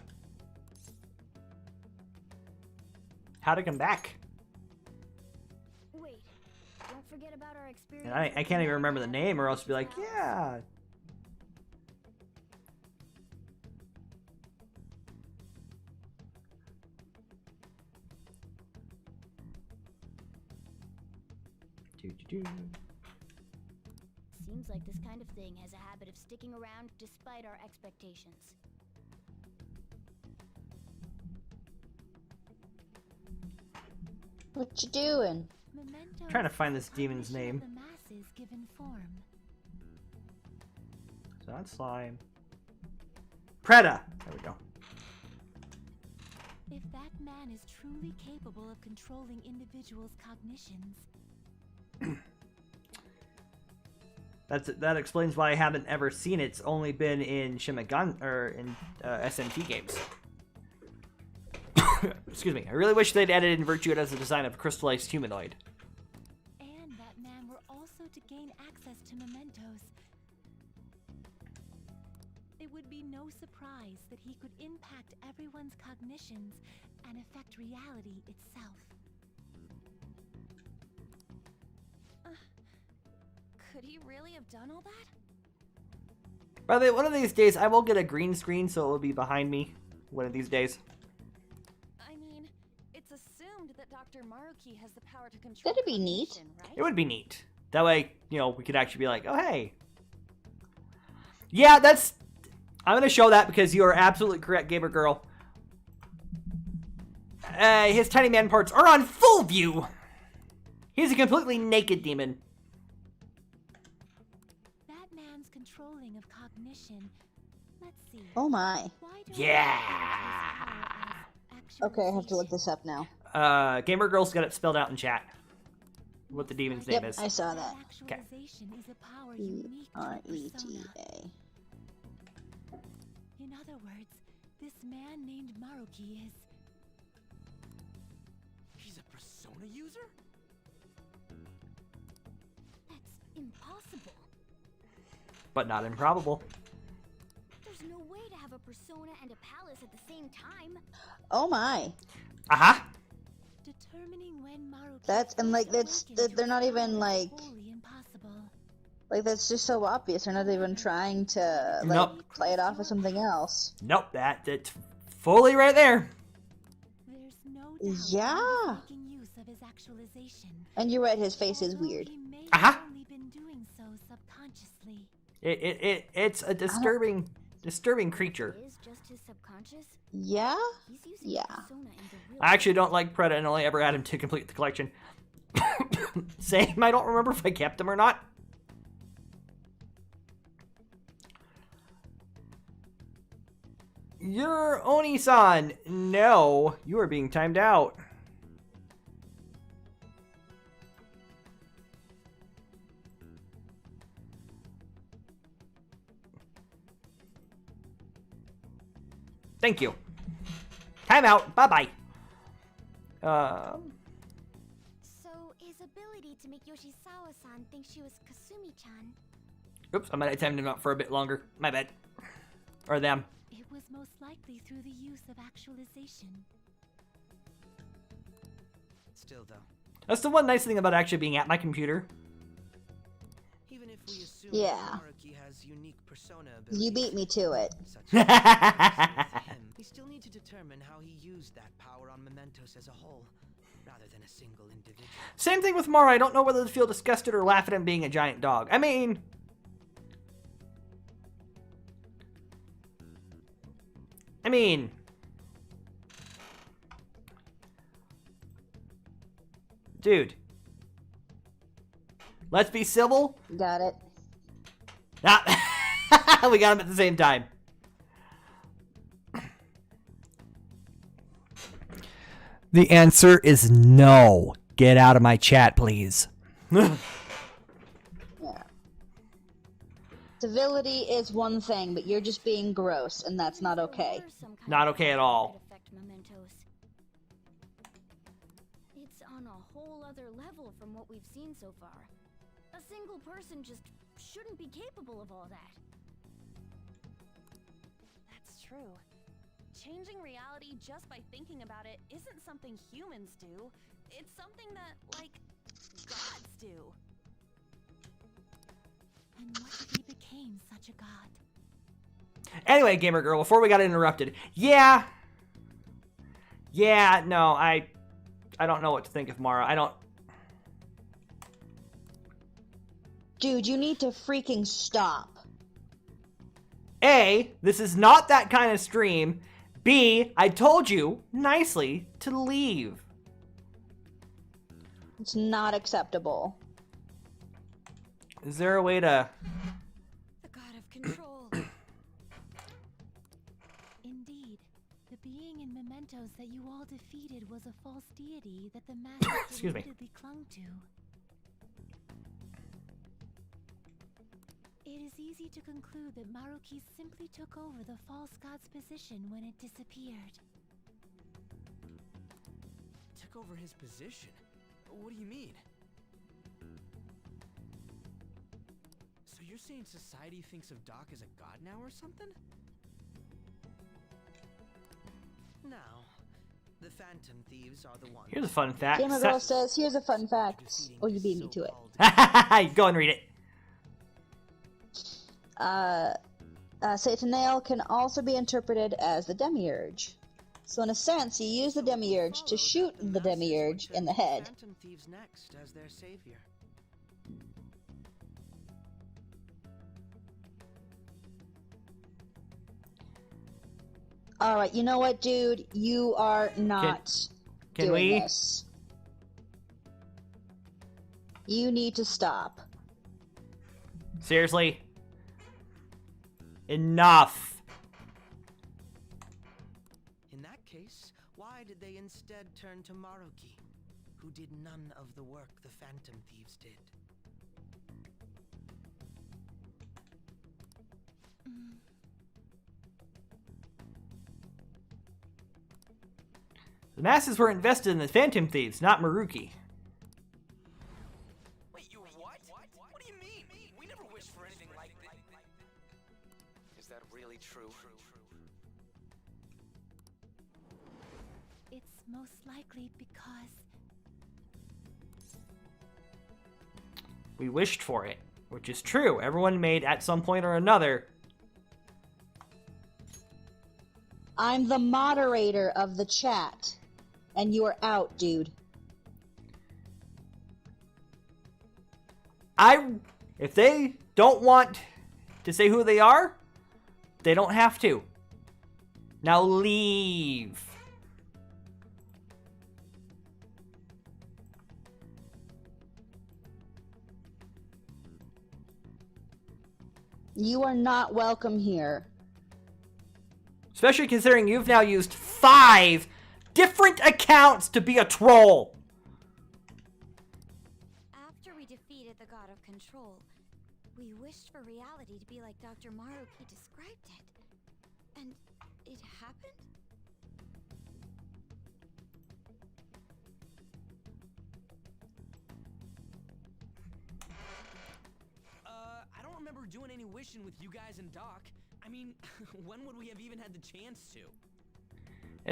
How to come back? Wait, don't forget about our experience. And I can't even remember the name, or else be like, yeah. Seems like this kind of thing has a habit of sticking around despite our expectations. What you doing? Mementos Trying to find is this the demon's cognition name. of the masses given form. So that's slime. Preda. There we go. If that man is truly capable of controlling individuals' cognitions, That explains why I haven't ever seen it. It's only been in Shimagan or in SMT games. Excuse me. I really wish they'd edited and virtued as a design of a crystallized humanoid. and that man were also to gain access to mementos, it would be no surprise that he could impact everyone's cognitions and affect reality itself. Could he really have done all that? By the way, one of these days I will get a green screen so it will be behind me. One of these days. I mean, it's assumed that Dr. Maruki has the power to control. That'd be neat. cognition, right? It would be neat. That way, you know, we could actually be like, oh, hey. Yeah, that's... I'm going to show that because you are absolutely correct, Gamer Girl. His tiny man parts are on full view. He's a completely naked demon. That man's controlling of cognition. Let's see. Oh my. Why do Yeah. Okay, I have to look this up now. Gamer Girl's got it spelled out in chat. What the demon's name Yep, is. I saw that. Okay. Actualization is a power unique to a persona. Pereta. In other words, this man named Maruki is... He's a persona user? That's impossible. But not improbable. There's no way to have a persona and a palace at the same time. Oh my. Aha! determining when Maruki That's and like that's awakens to they're not his even power like is wholly impossible. like that's just so obvious. They're not even trying to like Nope. play it off as something else. Nope, that's fully right there. There's no doubt Yeah. that he's making use of his actualization. And you're right, his face is Although weird. He may Aha. have only been doing so subconsciously. It's a disturbing creature. It is just his subconscious. Yeah? He's using Yeah. a persona in the real I actually don't like Preda and only ever had him to complete the collection. Same, I don't remember if I kept him or not. You're Oni-san. No, you are being timed out. Thank you. Time out. Bye-bye. So his ability to make Yoshizawa-san think she was Kasumi-chan. Oops, I might have timed him out for a bit longer. My bad. Or them. It was most likely through the use of actualization. Still, though, That's the one nice thing about actually being at my computer. even if we assume Yeah. that Maruki has unique persona abilities, You beat me to it. such as him, we still need to determine how he used that power on Mementos as a whole, rather than a single individual. Same thing with Mara. I don't know whether to feel disgusted or laugh at him being a giant dog. I mean... Dude. Let's be civil. Got it. Ah, we got him at the same time. The answer is no. Get out of my chat, please. Yeah. Civility is one thing, but you're just being gross, and that's not okay. Not okay at all. Affect mementos. It's on a whole other level from what we've seen so far. A single person just shouldn't be capable of all that. That's true. Changing reality just by thinking about it isn't something humans do. It's something that, like, gods do. And what if he became such a god? Anyway, gamer girl, before we got interrupted, yeah, no, I don't know what to think of Mara. I don't. Dude, you need to freaking stop. A, this is not that kind of stream. B, I told you nicely to leave. It's not acceptable. Is there a way to... The god of control. Indeed, the being in mementos that you all defeated was a false deity that the masses Excuse me. repeatedly clung to. It is easy to conclude that Maruki simply took over the false god's position when it disappeared. Took over his position? What do you mean? So you're saying society thinks of Doc as a god now or something? Now, the Phantom Thieves are the ones. Here's a fun fact. Gamer Girl says, here's a fun fact. Oh, you beat me to it. Go and read it. Satanael can also be interpreted as the Demiurge. So in a sense, you use the Demiurge to shoot the Demiurge in the head. Phantom Thieves next as their savior. Alright, you know what, dude? You are not Can doing we? this. You need to stop. Seriously? Enough. In that case, why did they instead turn to Maruki, who did none of the work the Phantom Thieves did? The masses were invested in the Phantom Thieves, not Maruki. Wait, you what? What do you mean? We never wished for anything like that. Is that really true? It's most likely because We wished for it, which is true. Everyone made, at some point or another... I'm the moderator of the chat. And you are out, dude. If they don't want to say who they are, they don't have to. Now leave. You are not welcome here. Especially considering you've now used 5 different accounts to be a troll. After we defeated the god of control, we wished for reality to be like Dr. Maruki described it. And it happened? I don't remember doing any wishing with you guys and Doc. I mean, when would we have even had the chance to?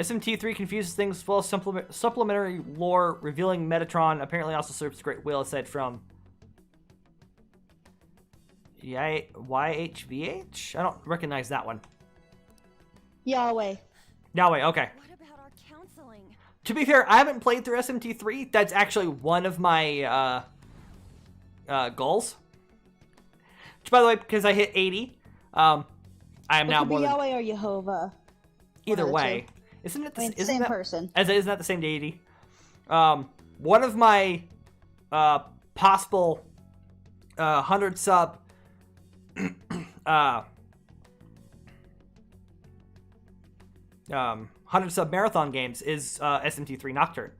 SMT3 confuses things full of supplementary lore, revealing Metatron apparently also serves great will, aside from... YHVH? I don't recognize that one. Yahweh. Yahweh, okay. What about our counseling? To be fair, I haven't played through SMT3. That's actually one of my goals. Which, by the way, because I hit 80, I am now more than... Yahweh or Jehovah. Either One of the way. two. Isn't it the I mean, isn't same that, person. Isn't that the same deity? One of my possible 100 sub 100 sub marathon games is SMT3 Nocturne,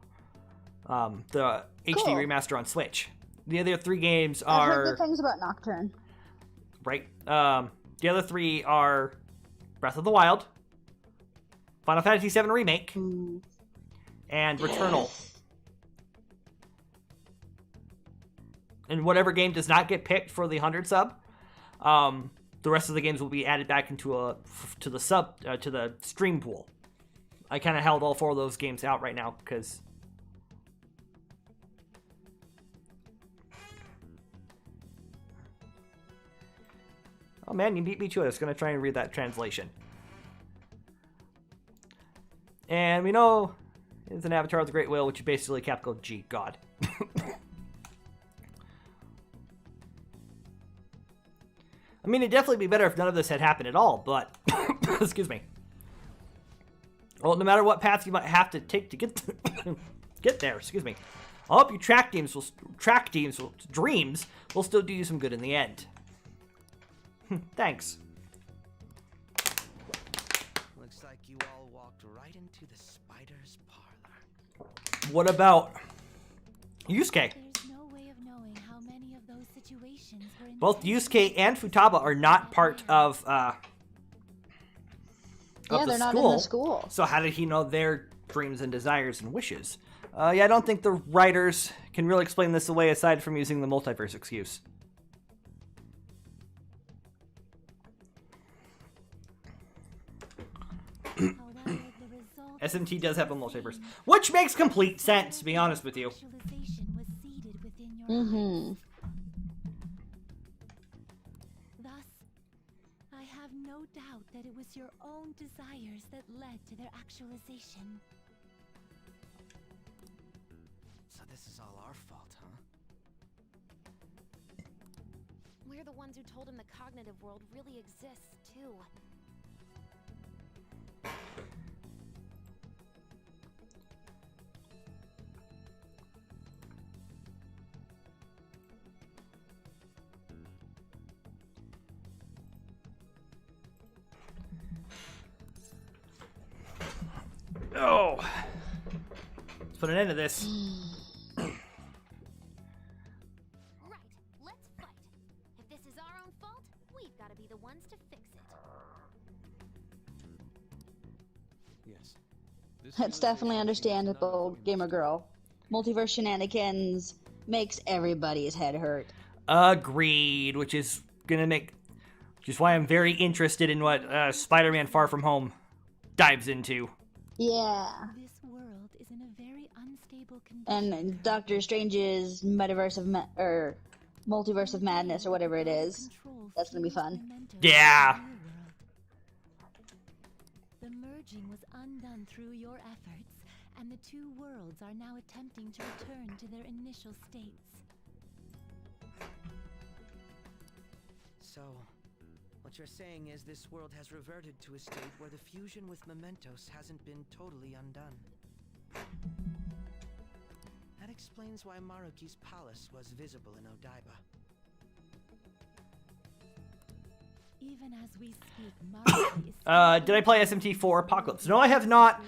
the HD Cool. remaster on Switch. The other 3 games I heard are good things about Nocturne. right. The other 3 are Breath of the Wild, Final Fantasy VII Remake, Ooh. and Returnal. And whatever game does not get picked for the 100 sub, the rest of the games will be added back into to the stream pool. I kind of held all 4 of those games out right now because oh man, you beat me to it. I was gonna try and read that translation. And we know it's an avatar of the Great Whale, which is basically capital G, God. I mean, it'd definitely be better if none of this had happened at all, but excuse me. Well, no matter what path you might have to take to get get there, excuse me. I hope your dreams will still do you some good in the end. Thanks. Looks like you all walked right into the spider's parlor. What about Yusuke? There's no way of knowing how many of those situations were Both Yusuke and Futaba are not part of Yeah, the they're school. not in the school. So how did he know their dreams and desires and wishes? Yeah, I don't think the writers can really explain this away aside from using the multiverse excuse. However, the result SMT does have a multiverse, which makes complete sense, to be honest with you. actualization was seated within your Mm-hmm. eyes. Thus, I have no doubt that it was your own desires that led to their actualization. So this is all our fault, huh? We're the ones who told him the cognitive world really exists, too. Oh, let's put an end to this. Right, let's fight. If this is our own fault, we've got to be the ones to fix it. Yes. This That's definitely understandable, gamer girl. Multiverse shenanigans makes everybody's head hurt. Agreed, which is why I'm very interested in what Spider-Man Far From Home dives into. Yeah. This world is in a very unstable condition. And Doctor Strange's multiverse of madness or whatever it is. That's gonna be fun. Yeah. The merging was undone through your efforts, and the 2 worlds are now attempting to return to their initial states. So, what you're saying is this world has reverted to a state where the fusion with Mementos hasn't been totally undone. That explains why Maruki's palace was visible in Odaiba. Even as we speak, Maruki is Did I play SMT4 Apocalypse? No, I have not.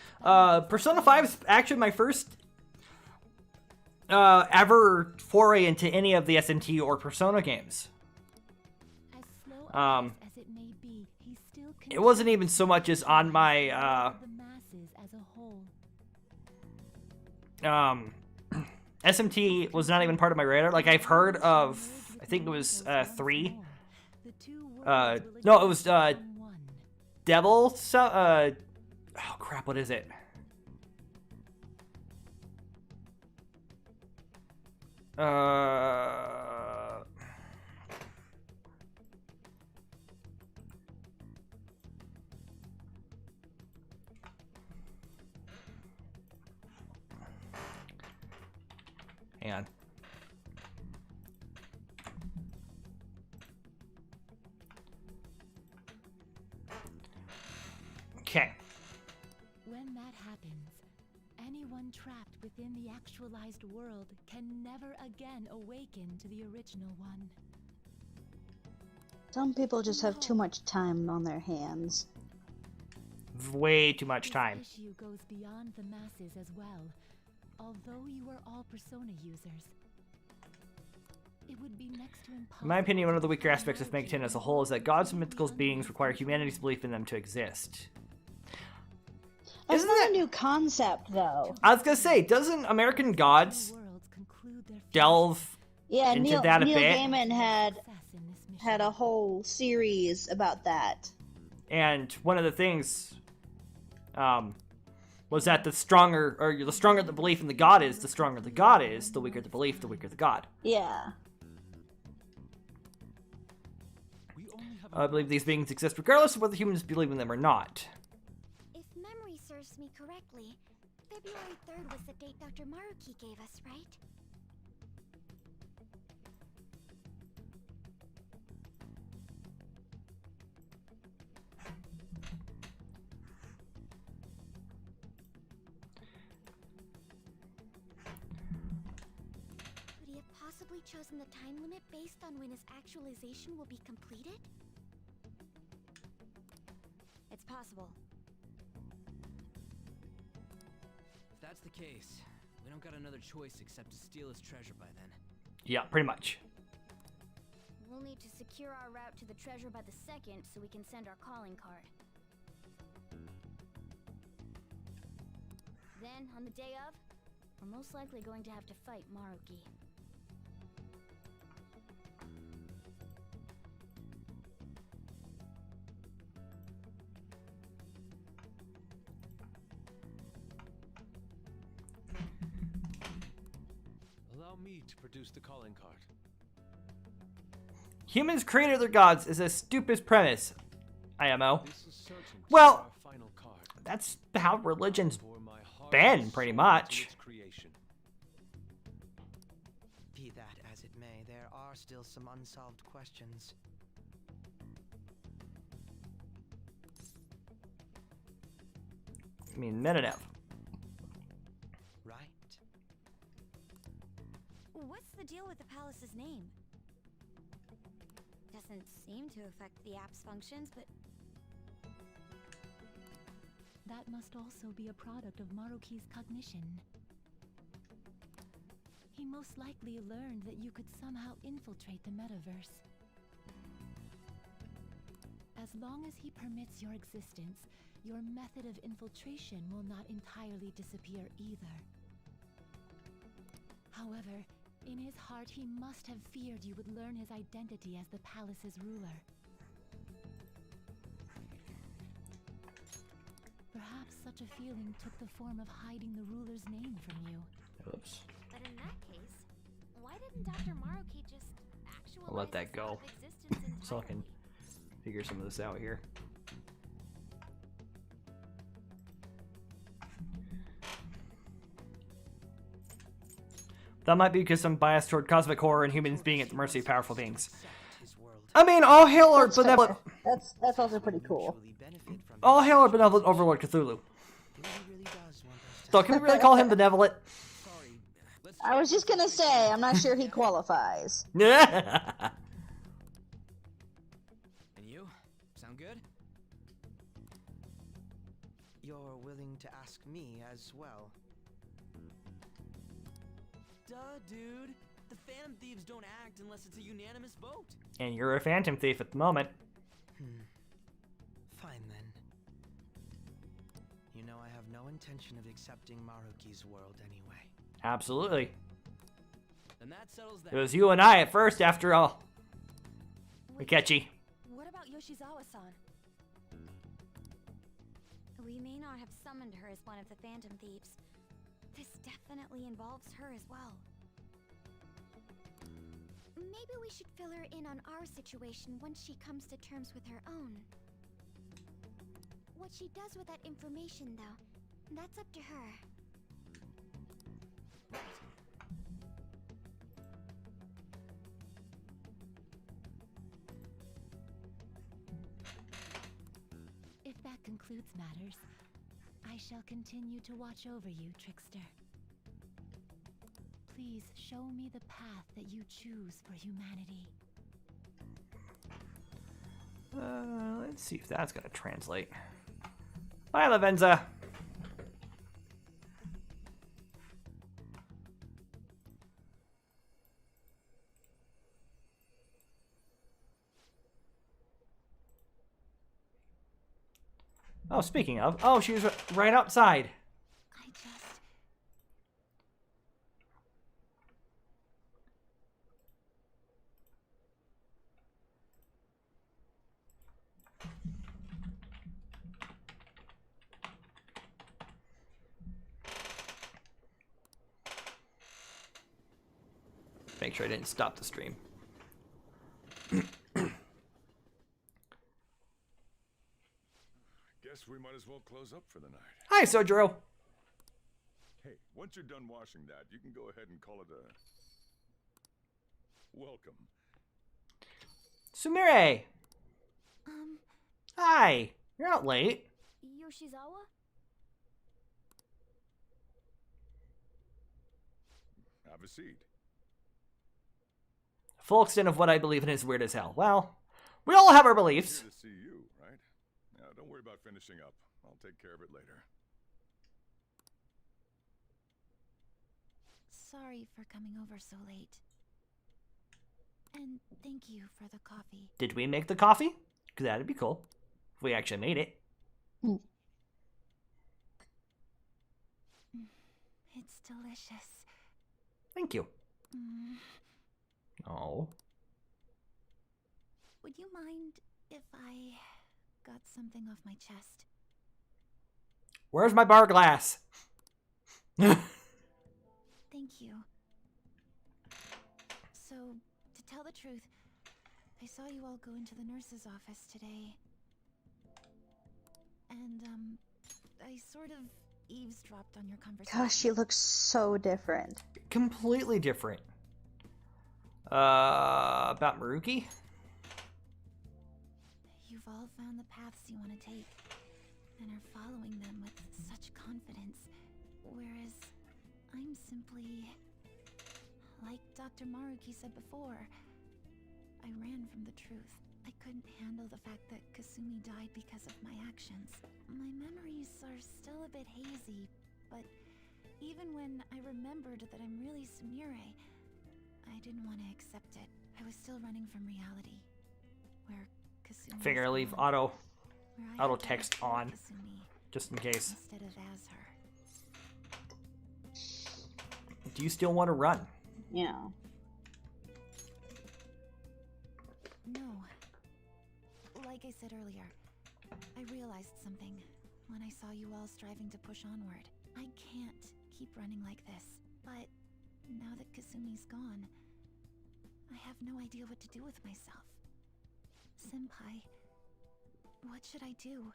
Persona 5 is actually my first ever foray into any of the SMT or Persona games. as slow Um, as it may be, he still It wasn't even so much as on my the masses as a whole. SMT was not even part of my radar. Like, I've heard of, I think it was 3. The 2 worlds will No, it was exist in one. Devil. Oh crap! What is it? Hang on. Okay. When that happens, anyone trapped within the actualized world can never again awaken to the original one. Some people just have too much time on their hands. Way too much time. This issue goes beyond the masses as well. Although you are all Persona users, it would be next to impossible. In my opinion, one of the weaker aspects of Megaton as a whole is that gods and mythical beings require humanity's belief in them to exist. That's Isn't not that- a new concept, though. I was gonna say, doesn't American Gods Worlds conclude their delve Yeah, into Neil that a bit? Gaiman success in this mission. had a whole series about that. And one of the things was that the stronger the belief in the god is, the stronger the god is, the weaker the belief, the weaker the god. Yeah. We only have I believe these beings exist regardless of whether humans believe in them or not. If memory serves me correctly, February 3rd was the date Dr. Maruki gave us, right? Could he have possibly chosen the time limit based on when his actualization will be completed? It's possible. If that's the case, we don't got another choice except to steal his treasure by then. Yeah, pretty much. We'll need to secure our route to the treasure by the 2nd so we can send our calling card. Then, on the day of, we're most likely going to have to fight Maruki. Allow me to produce the calling card. Humans created their gods is a stupid premise, IMO. This is certain to Well, be our final card. That's how religion's For my heart been, and pretty soul much. to its creation. Be that as it may, there are still some unsolved questions. I mean, Menonev. Right? What's the deal with the palace's name? Doesn't seem to affect the app's functions, but That must also be a product of Maruki's cognition. He most likely learned that you could somehow infiltrate the metaverse. As long as he permits your existence, your method of infiltration will not entirely disappear either. However, in his heart he must have feared you would learn his identity as the palace's ruler. Perhaps such a feeling took the form of hiding the ruler's name from you. Oops. But in that case, why didn't Dr. Maruki just actualize I'll let that his go. thought of existence So I can entirely? figure some of this out here. That might be because I'm biased toward cosmic horror and humans being at the mercy of powerful beings. His world. I mean, all hail our That's fair. benevolent, That's also pretty cool. Mutually benefit from all his hail our actions. benevolent overlord Cthulhu. He really does want us to So can we really call him benevolent? Sorry, let's I was just gonna say, I'm not sure he qualifies. Yeah. And you? Sound good? You're willing to ask me as well. Duh, dude. The Phantom Thieves don't act unless it's a unanimous vote. And you're a phantom thief at the moment. Fine then. You know I have no intention of accepting Maruki's world anyway. Absolutely. And that settles that. It was you and I at first, after all. Mikechi. what about Yoshizawa-san? We may not have summoned her as one of the Phantom Thieves. This definitely involves her as well. Maybe we should fill her in on our situation once she comes to terms with her own. What she does with that information, though, that's up to her. If that concludes matters, I shall continue to watch over you, Trickster. Please show me the path that you choose for humanity. Let's see if that's gonna translate. Bye, Lavenza. Oh, speaking of, oh, she was right outside. I just... Make sure I didn't stop the stream. Guess we might as well close up for the night. Hi, Sojiro. Hey, once you're done washing that, you can go ahead and call it a welcome. Sumire. Hi. You're out late. Yoshizawa? Have a seat. Full extent of what I believe in is weird as hell. Well, we all have our beliefs. Here to see you, right? Now, don't worry about finishing up. I'll take care of it later. Sorry for coming over so late. And thank you for the coffee. Did we make the coffee? Because that'd be cool. If we actually made it. It's delicious. Thank you. Mm. Oh. Would you mind if I got something off my chest? Where's my bar glass? Thank you. So, to tell the truth, I saw you all go into the nurse's office today. And, I sort of eavesdropped on your conversation. Gosh, she looks so different. Completely different. About Maruki? You've all found the paths you want to take, and are following them with such confidence, whereas I'm simply... Like Dr. Maruki said before, I ran from the truth. I couldn't handle the fact that Kasumi died because of my actions. My memories are still a bit hazy, but even when I remembered that I'm really Sumire, I didn't want to accept it. I was still running from reality, where Kasumi. Figure leave auto text on, just in case. Instead of as her. Do you still want to run? Yeah. No. Like I said earlier, I realized something when I saw you all striving to push onward. I can't keep running like this, but now that Kasumi's gone, I have no idea what to do with myself. Senpai, what should I do?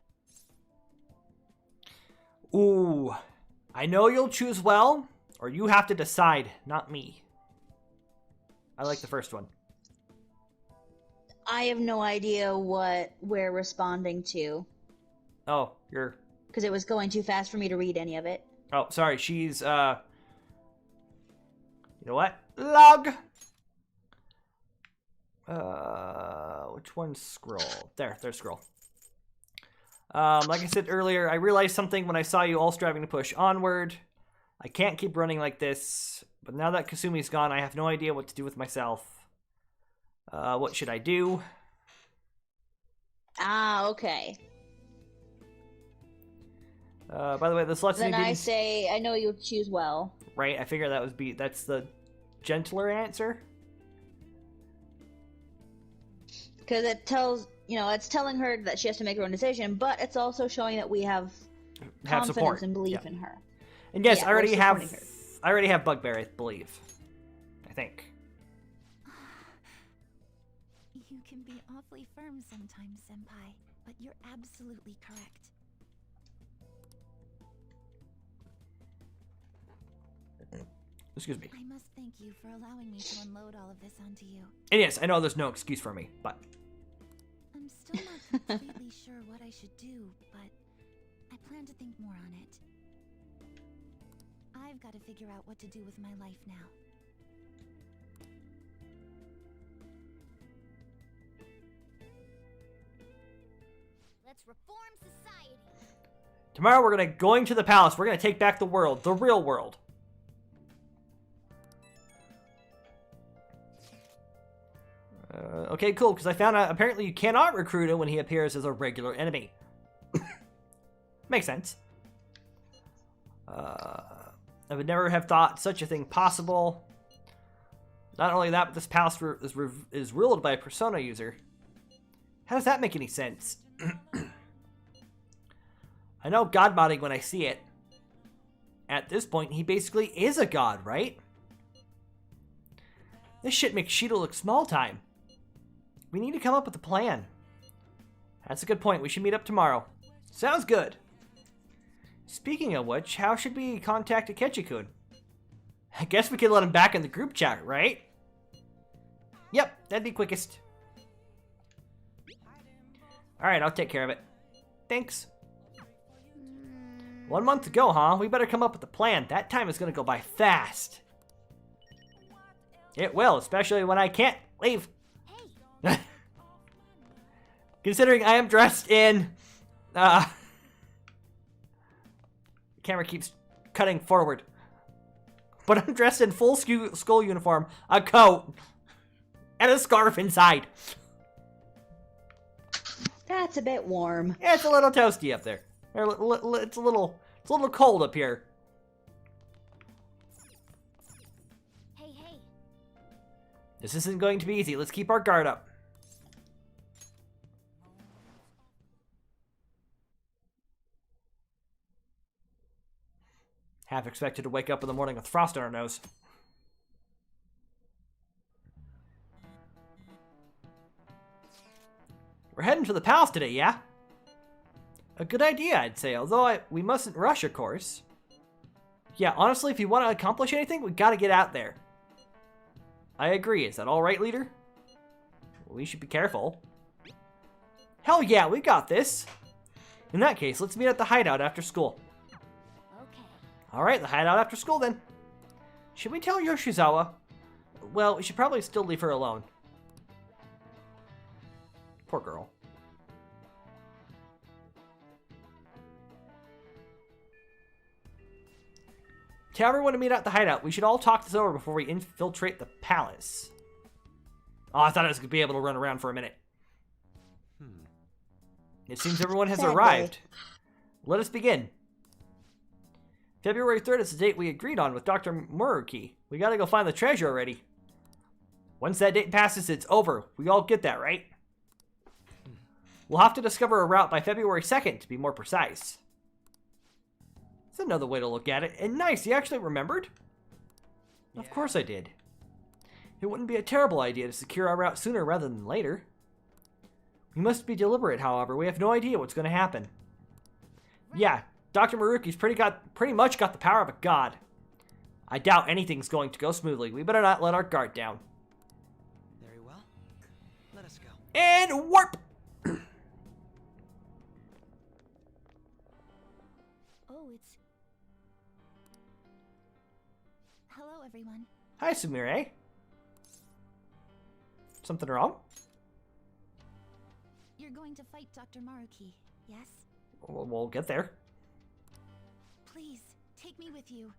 Ooh. I know you'll choose well, or you have to decide, not me. I like the first one. I have no idea what we're responding to. Oh, you're... Because it was going too fast for me to read any of it. Oh, sorry, she's, You know what? Log! Which one's scroll? There's scroll. Like I said earlier, I realized something when I saw you all striving to push onward. I can't keep running like this, but now that Kasumi's gone, I have no idea what to do with myself. What should I do? Ah, okay. By the way, this lets me Then be... I say, I know you'll choose well. Right, I figure that's the gentler answer. Because it tells, it's telling her that she has to make her own decision, but it's also showing that we have confidence support. and belief Yeah. in her. And yes, Yeah, I already we're have supporting her. I already have Bugbear, I believe. I think. You can be awfully firm sometimes, Senpai, but you're absolutely correct. Excuse me. I must thank you for allowing me to unload all of this onto you. And yes, I know there's no excuse for me, but I'm still not completely sure what I should do, but I plan to think more on it. I've got to figure out what to do with my life now. Let's reform society. Tomorrow we're going to the palace. We're gonna take back the world, the real world. Okay, cool, because I found out apparently you cannot recruit him when he appears as a regular enemy. Makes sense. I would never have thought such a thing possible. Not only that, but this palace is ruled by a persona user. How does that make any sense? I know god modding when I see it. At this point, he basically is a god, right? This shit makes Shido look small time. We need to come up with a plan. That's a good point. We should meet up tomorrow. Sounds good. Speaking of which, how should we contact Akechi-kun? I guess we could let him back in the group chat, right? Yep, that'd be quickest. Alright, I'll take care of it. Thanks. 1 month to go, huh? We better come up with a plan. That time is gonna go by fast. It will, especially when I can't leave. Considering I am dressed in... the camera keeps cutting forward. But I'm dressed in full school uniform, a coat, and a scarf inside. That's a bit warm. Yeah, it's a little toasty up there. It's a little cold up here. Hey, hey. This isn't going to be easy. Let's keep our guard up. Half expected to wake up in the morning with frost on our nose. We're heading to the palace today, yeah? A good idea, I'd say, although we mustn't rush, of course. Yeah, honestly, if you want to accomplish anything, we gotta get out there. I agree. Is that alright, leader? We should be careful. Hell yeah, we got this. In that case, let's meet at the hideout after school. Alright, the hideout after school then. Should we tell Yoshizawa? Well, we should probably still leave her alone. Poor girl. Tell everyone to meet at the hideout. We should all talk this over before we infiltrate the palace. Oh, I thought I was going to be able to run around for a minute. It seems everyone has arrived. Let us begin. February 3rd is the date we agreed on with Dr. Maruki. We gotta go find the treasure already. Once that date passes, it's over. We all get that, right? We'll have to discover a route by February 2nd, to be more precise. That's another way to look at it. And nice, you actually remembered? Yeah. Of course I did. It wouldn't be a terrible idea to secure our route sooner rather than later. We must be deliberate, however. We have no idea what's going to happen. Yeah. Dr. Maruki's pretty much got the power of a god. I doubt anything's going to go smoothly. We better not let our guard down. Very well. Let us go. And warp! Oh, it's... Hello, everyone. Hi, Sumire. Something wrong? You're going to fight Dr. Maruki, yes? We'll get there. Please, take me with you.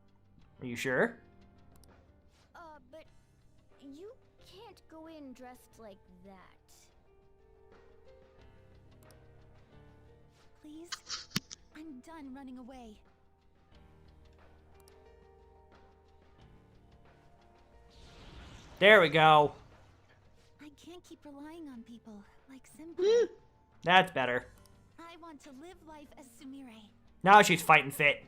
Are you sure? But you can't go in dressed like that. Please? I'm done running away. There we go. I can't keep relying on people like Senpai. That's better. I want to live life as Sumire. Now she's fighting fit.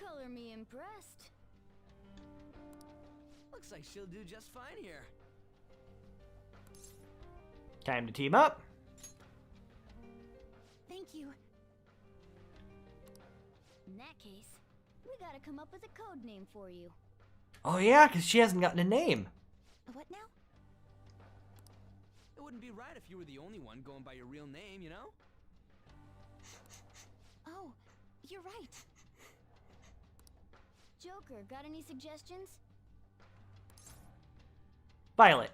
Color me impressed. Looks like she'll do just fine here. Time to team up. Thank you. In that case, we gotta come up with a code name for you. Oh yeah, because she hasn't gotten a name. What now? It wouldn't be right if you were the only one going by your real name, you know? Oh, you're right. Joker, got any suggestions? Violet.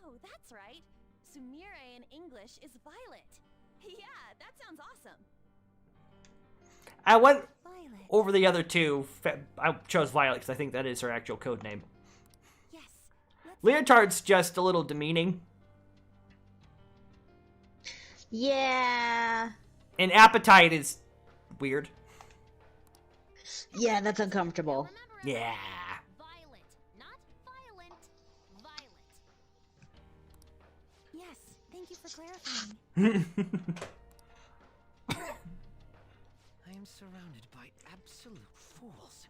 Oh, that's right. Sumire in English is violet. Yeah, that sounds awesome. I went Violet. over the other two. I chose Violet because I think that is her actual code name. Yes. Let's Leotard's just a little demeaning. Yeah. And Appetite is weird. Yeah, that's uncomfortable. Remember, Yeah. violet, not violent. Violet. Yes. Thank you for clarifying. I am surrounded by absolute fools.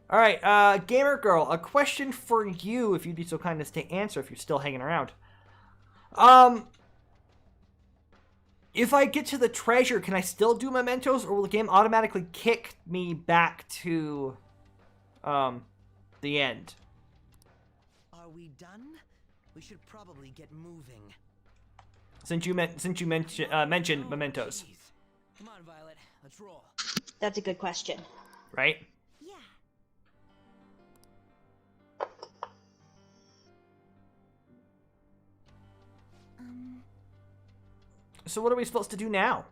All right, Gamer Girl, a question for you, if you'd be so kind as to answer if you're still hanging around. If I get to the treasure, can I still do mementos, or will the game automatically kick me back to, the end? Are we done? We should probably get moving. Since you mentioned mementos, Jeez. Come on, Violet. Let's roll. That's a good question. right? Yeah. So what are we supposed to do now?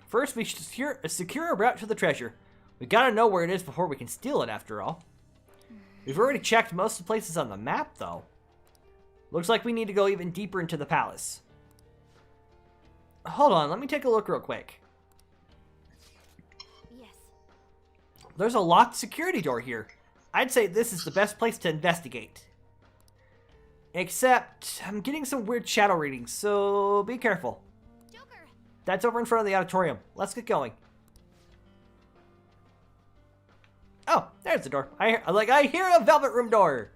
First, we should secure a route to the treasure. We gotta know where it is before we can steal it, after all. We've already checked most of the places on the map, though. Looks like we need to go even deeper into the palace. Hold on, let me take a look real quick. Yes. There's a locked security door here. I'd say this is the best place to investigate. Except, I'm getting some weird shadow readings, so be careful. Joker. That's over in front of the auditorium. Let's get going. Oh, there's the door. I hear a velvet room door.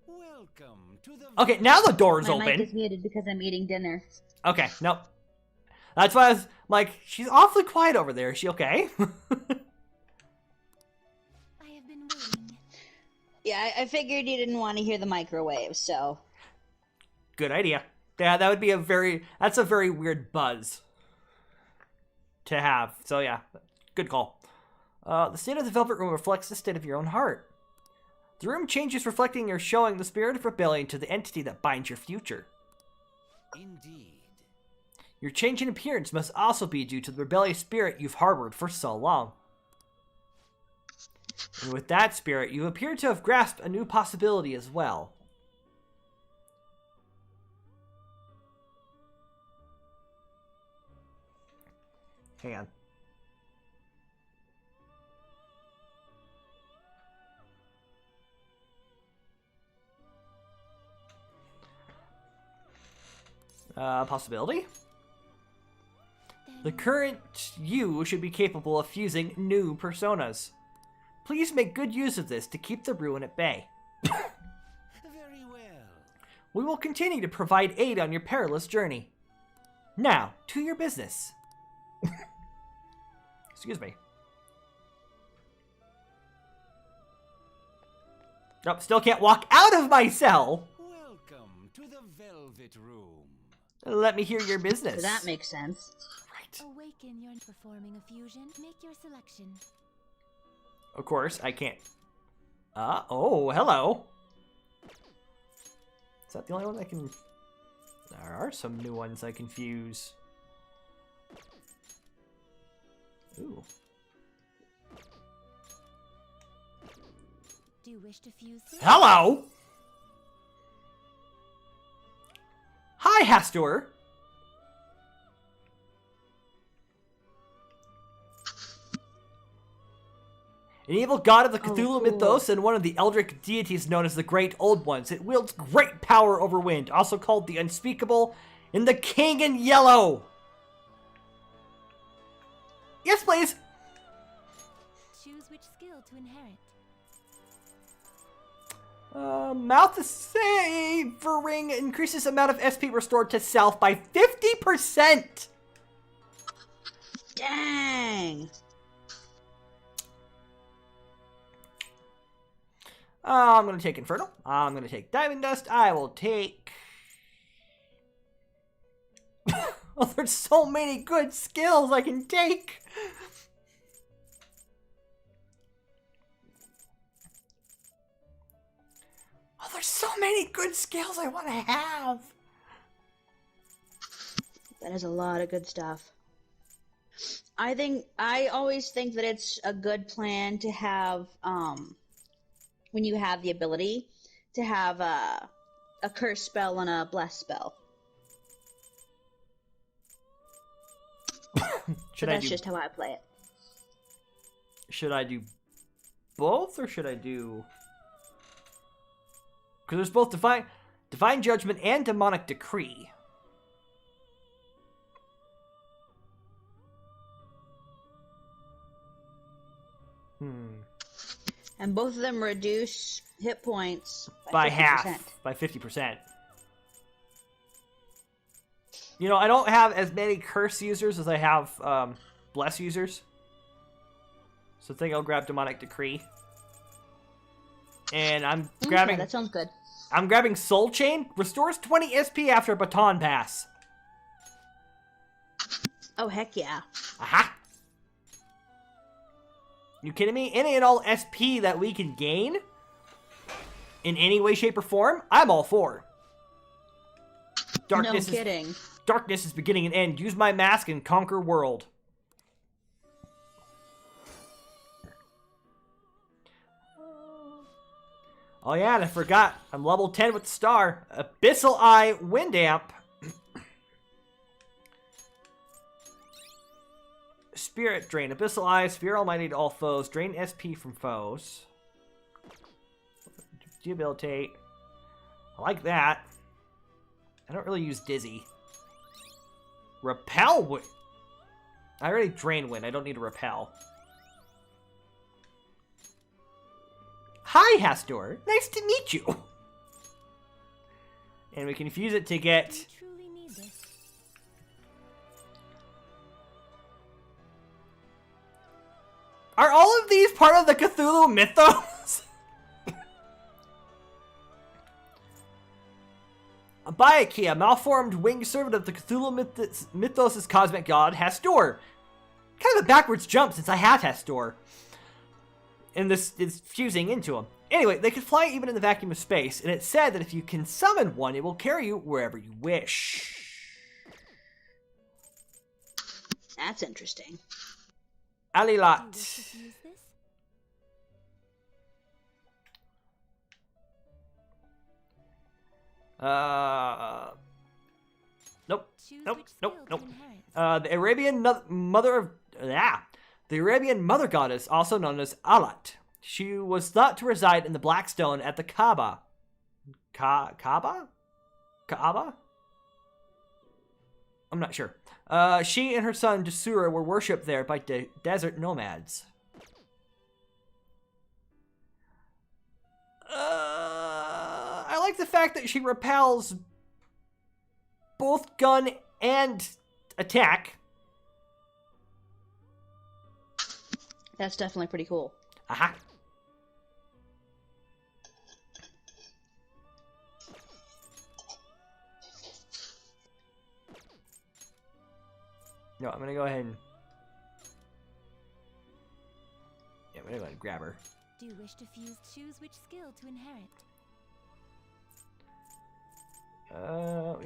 Welcome to the. Okay, now the door is My mic open. is muted because I'm eating dinner. Okay, nope. That's why I was like, she's awfully quiet over there. Is she okay? I have been waiting. Yeah, I figured you didn't want to hear the microwave, so. Good idea. Yeah, that would be that's a very weird buzz to have. So yeah, good call. The state of the Velvet Room reflects the state of your own heart. The room changes, reflecting or showing the spirit of rebellion to the entity that binds your future. Indeed. Your change in appearance must also be due to the rebellious spirit you've harbored for so long. And with that spirit, you appear to have grasped a new possibility as well. Hang on. Possibility? The current you should be capable of fusing new personas. Please make good use of this to keep the ruin at bay. Very well. We will continue to provide aid on your perilous journey. Now, to your business. Excuse me. Nope, still can't walk out of my cell. Welcome to the Velvet Room. Let me hear your business. So that makes sense. Right. Awaken your performing a fusion. Make your selection. Of course, I can't. Oh, hello. Is that the only one I can... There are some new ones I can fuse. Ooh. Do you wish to fuse this? Hello! Hi, Hastur! An evil god of the Cthulhu cool. mythos and one of the eldritch deities known as the Great Old Ones. It wields great power over wind, also called the Unspeakable and the King in Yellow. Yes, please. Choose which skill to inherit. Mouth to Savoring increases amount of SP restored to self by 50%! Dang! I'm gonna take Infernal. I'm gonna take Diamond Dust. I will take... Oh, there's so many good skills I can take! Oh, there's so many good skills I want to have! That is a lot of good stuff. I always think that it's a good plan to have, when you have the ability, to have a curse spell and a bless spell. That's just how I play it. Should I do both, or should I do... Because there's both Divine Judgment and Demonic Decree. And both of them reduce hit points by 50%. half, by 50%. You know, I don't have as many curse users as I have bless users. So I think I'll grab Demonic Decree. And I'm grabbing... that sounds good. I'm grabbing Soul Chain. Restores 20 SP after a baton pass. Oh, heck yeah. Aha! You kidding me? Any and all SP that we can gain in any way, shape, or form, I'm all for. No kidding. Darkness is beginning and end. Use my mask and conquer world. Oh yeah, and I forgot. I'm level 10 with the star. Abyssal Eye Wind Amp. Spirit Drain. Abyssal Eye, Sphere Almighty to all foes. Drain SP from foes. Debilitate. I like that. I don't really use Dizzy. Repel Wind. I already Drain Wind. I don't need to Repel. Hi, Hastor. Nice to meet you. And we can fuse it to get... truly need this. Are all of these part of the Cthulhu mythos? Byakia, malformed winged servant of the Cthulhu mythos' cosmic god, Hastor. Kind of a backwards jump since I have Hastor. And this is fusing into him. Anyway, they can fly even in the vacuum of space, and it's said that if you can summon one, it will carry you wherever you wish. That's interesting. Alilat. Do you wish to use this? Nope. Choose Nope. which Nope. skill Nope. to inherit. The Arabian mother of... The Arabian mother goddess, also known as Alat. She was thought to reside in the Black Stone at the Kaaba. Kaaba? Kaaba? I'm not sure. She and her son Dasura were worshipped there by desert nomads. I like the fact that she repels both gun and attack. That's definitely pretty cool. Aha. No, I'm gonna go ahead and... Yeah, I'm gonna go ahead and grab her. Do you wish to fuse? Choose which skill to inherit.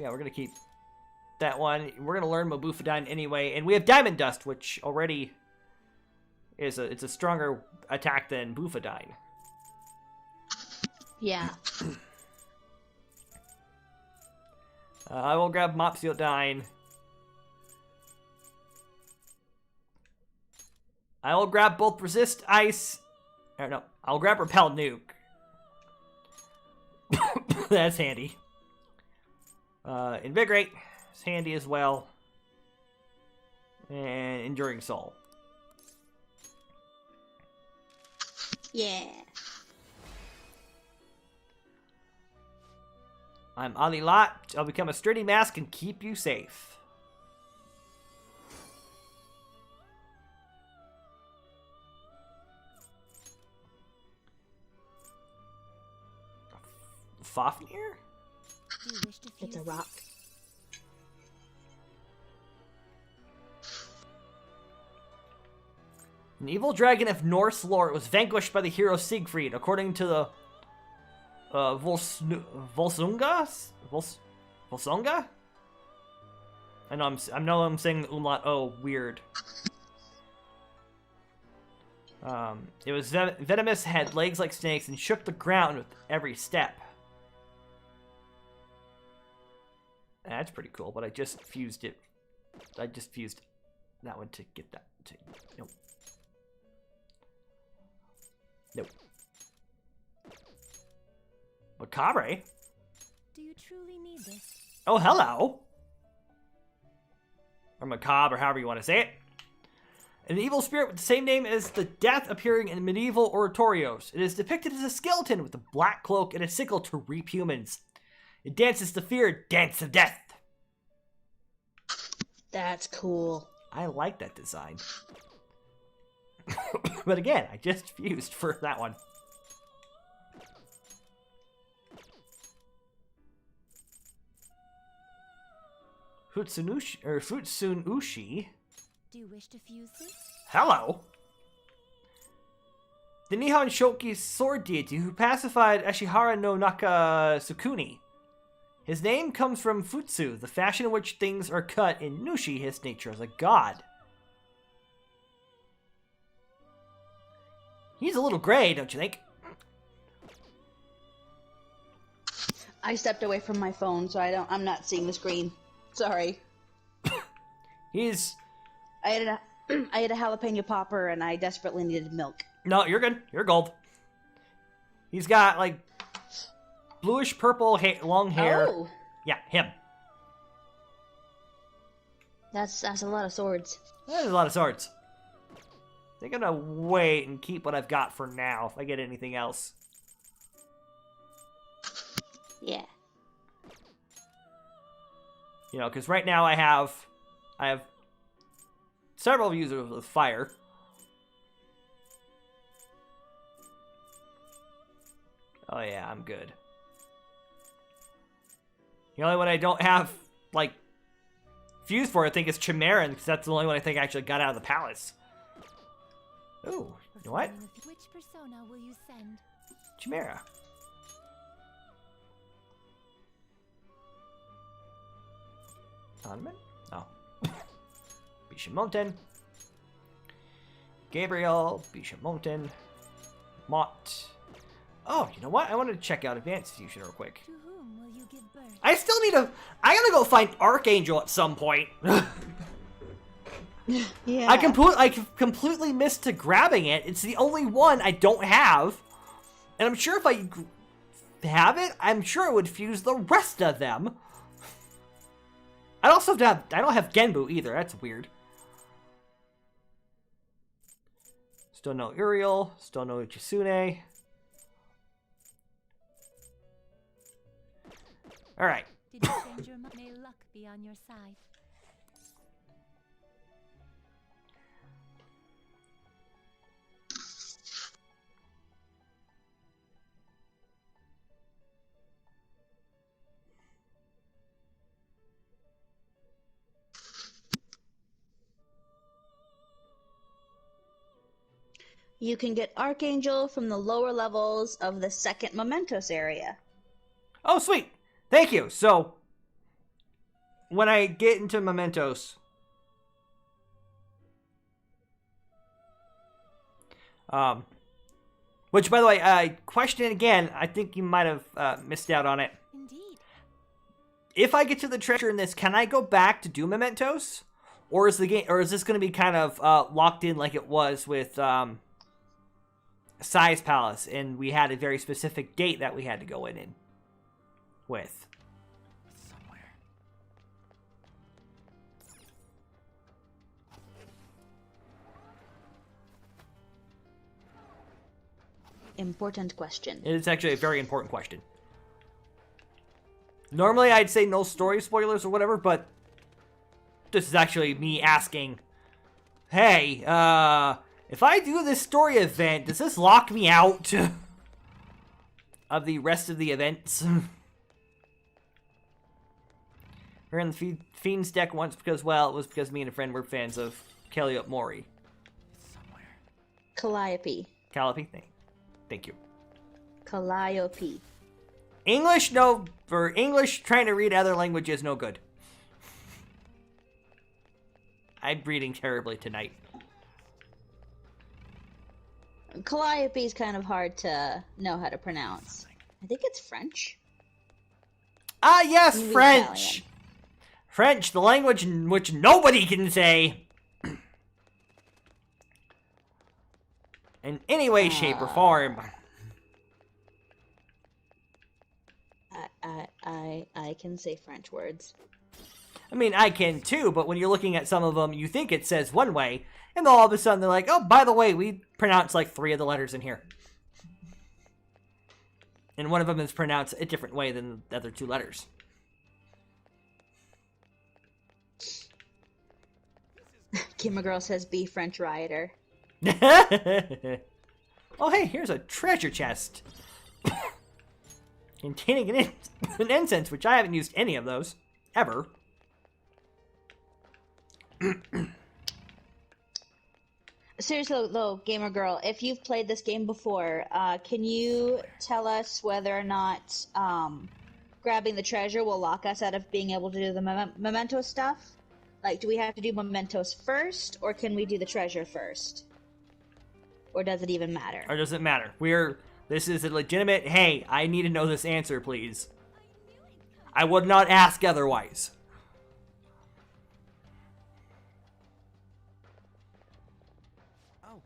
Yeah, we're gonna keep that one. We're gonna learn Mabufadine anyway, and we have Diamond Dust, which already is it's a stronger attack than Bufadine. Yeah. I will grab Mopsiodine. I will grab both Resist Ice. Or no, I'll grab Repel Nuke. That's handy. Invigorate is handy as well. And Enduring Soul. Yeah. I'm on the lot. I'll become a sturdy mask and keep you safe. Fafnir? Do you wish to It's a fuse rock. An evil dragon of Norse lore was vanquished by the hero Siegfried, according to the Volsunga? Volsunga? I know I'm saying the umlaut O weird. It was venomous, had legs like snakes, and shook the ground with every step. That's pretty cool, but I just fused it. I just fused that one to get that. Nope. Nope. Macabre? Do you truly need this? Oh, hello. Or macabre, however you want to say it. An evil spirit with the same name as the death appearing in medieval oratorios. It is depicted as a skeleton with a black cloak and a sickle to reap humans. It dances the feared dance of death. That's cool. I like that design. But again, I just fused for that one. Futsunushi. Do you wish to fuse this? Hello. The Nihon Shoki sword deity who pacified Ashihara no Nakasukuni. His name comes from Futsu, the fashion in which things are cut, in Nushi, his nature as a god. He's a little gray, don't you think? I stepped away from my phone, so I'm not seeing the screen. Sorry. He's... I had a jalapeno popper, and I desperately needed milk. No, you're good. You're gold. He's got, like, bluish purple long hair. Oh, Yeah, him. that's a lot of swords. There's a lot of swords. They're gonna wait and keep what I've got for now if I get anything else. Yeah. You know, because right now I have several users with fire. Oh yeah, I'm good. The only one I don't have, like, fused for, I think, is Chimeran, because that's the only one I think I actually got out of the palace. Ooh, you know what? Which persona will you send? Chimera. Hanman? Oh. Bishamonten. Gabriel, Bishamonten. Mott. Oh, you know what? I wanted to check out Advanced Fusion real quick. To whom will you give birth? I still need I gotta go find Archangel at some point. Yeah. I completely missed to grabbing it. It's the only one I don't have. And I'm sure if I have it, I'm sure it would fuse the rest of them. I don't have Genbu either. That's weird. Still no Uriel. Still no Uchisune. Alright. Did you change your mind? May luck be on your side. You can get Archangel from the lower levels of the second Mementos area. Oh, sweet. Thank you. So, when I get into Mementos... which, by the way, question again, I think you might have missed out on it. Indeed. If I get to the treasure in this, can I go back to do Mementos? Or is the game, or is this going to be kind of locked in like it was with Sai's Palace, and we had a very specific date that we had to go in with? Somewhere. Important question. It's actually a very important question. Normally I'd say no story spoilers or whatever, but this is actually me asking, hey, if I do this story event, does this lock me out of the rest of the events? We're in the Fiends deck once because, well, it was because me and a friend were fans of Calliope Mori. Calliope. Calliope? Thank you. Calliope. English, no. For English, trying to read other languages, no good. I'm reading terribly tonight. Calliope is kind of hard to know how to pronounce. I think it's French. Ah, yes, Maybe French! Italian. French, the language in which nobody can say in any way, shape, or form. I can say French words. I mean, I can too, but when you're looking at some of them, you think it says one way, and then all of a sudden they're like, oh, by the way, we pronounce like 3 of the letters in here. And one of them is pronounced a different way than the other 2 letters. Gamer Girl says be French rioter. Oh, hey, here's a treasure chest. Containing an incense, which I haven't used any of those. Ever. Seriously though, Gamer Girl, if you've played this game before, can you tell us whether or not grabbing the treasure will lock us out of being able to do the memento stuff? Like, do we have to do mementos first, or can we do the treasure first? Or does it even matter? Or does it matter? This is a legitimate, hey, I need to know this answer, please. I would not ask otherwise. Oh.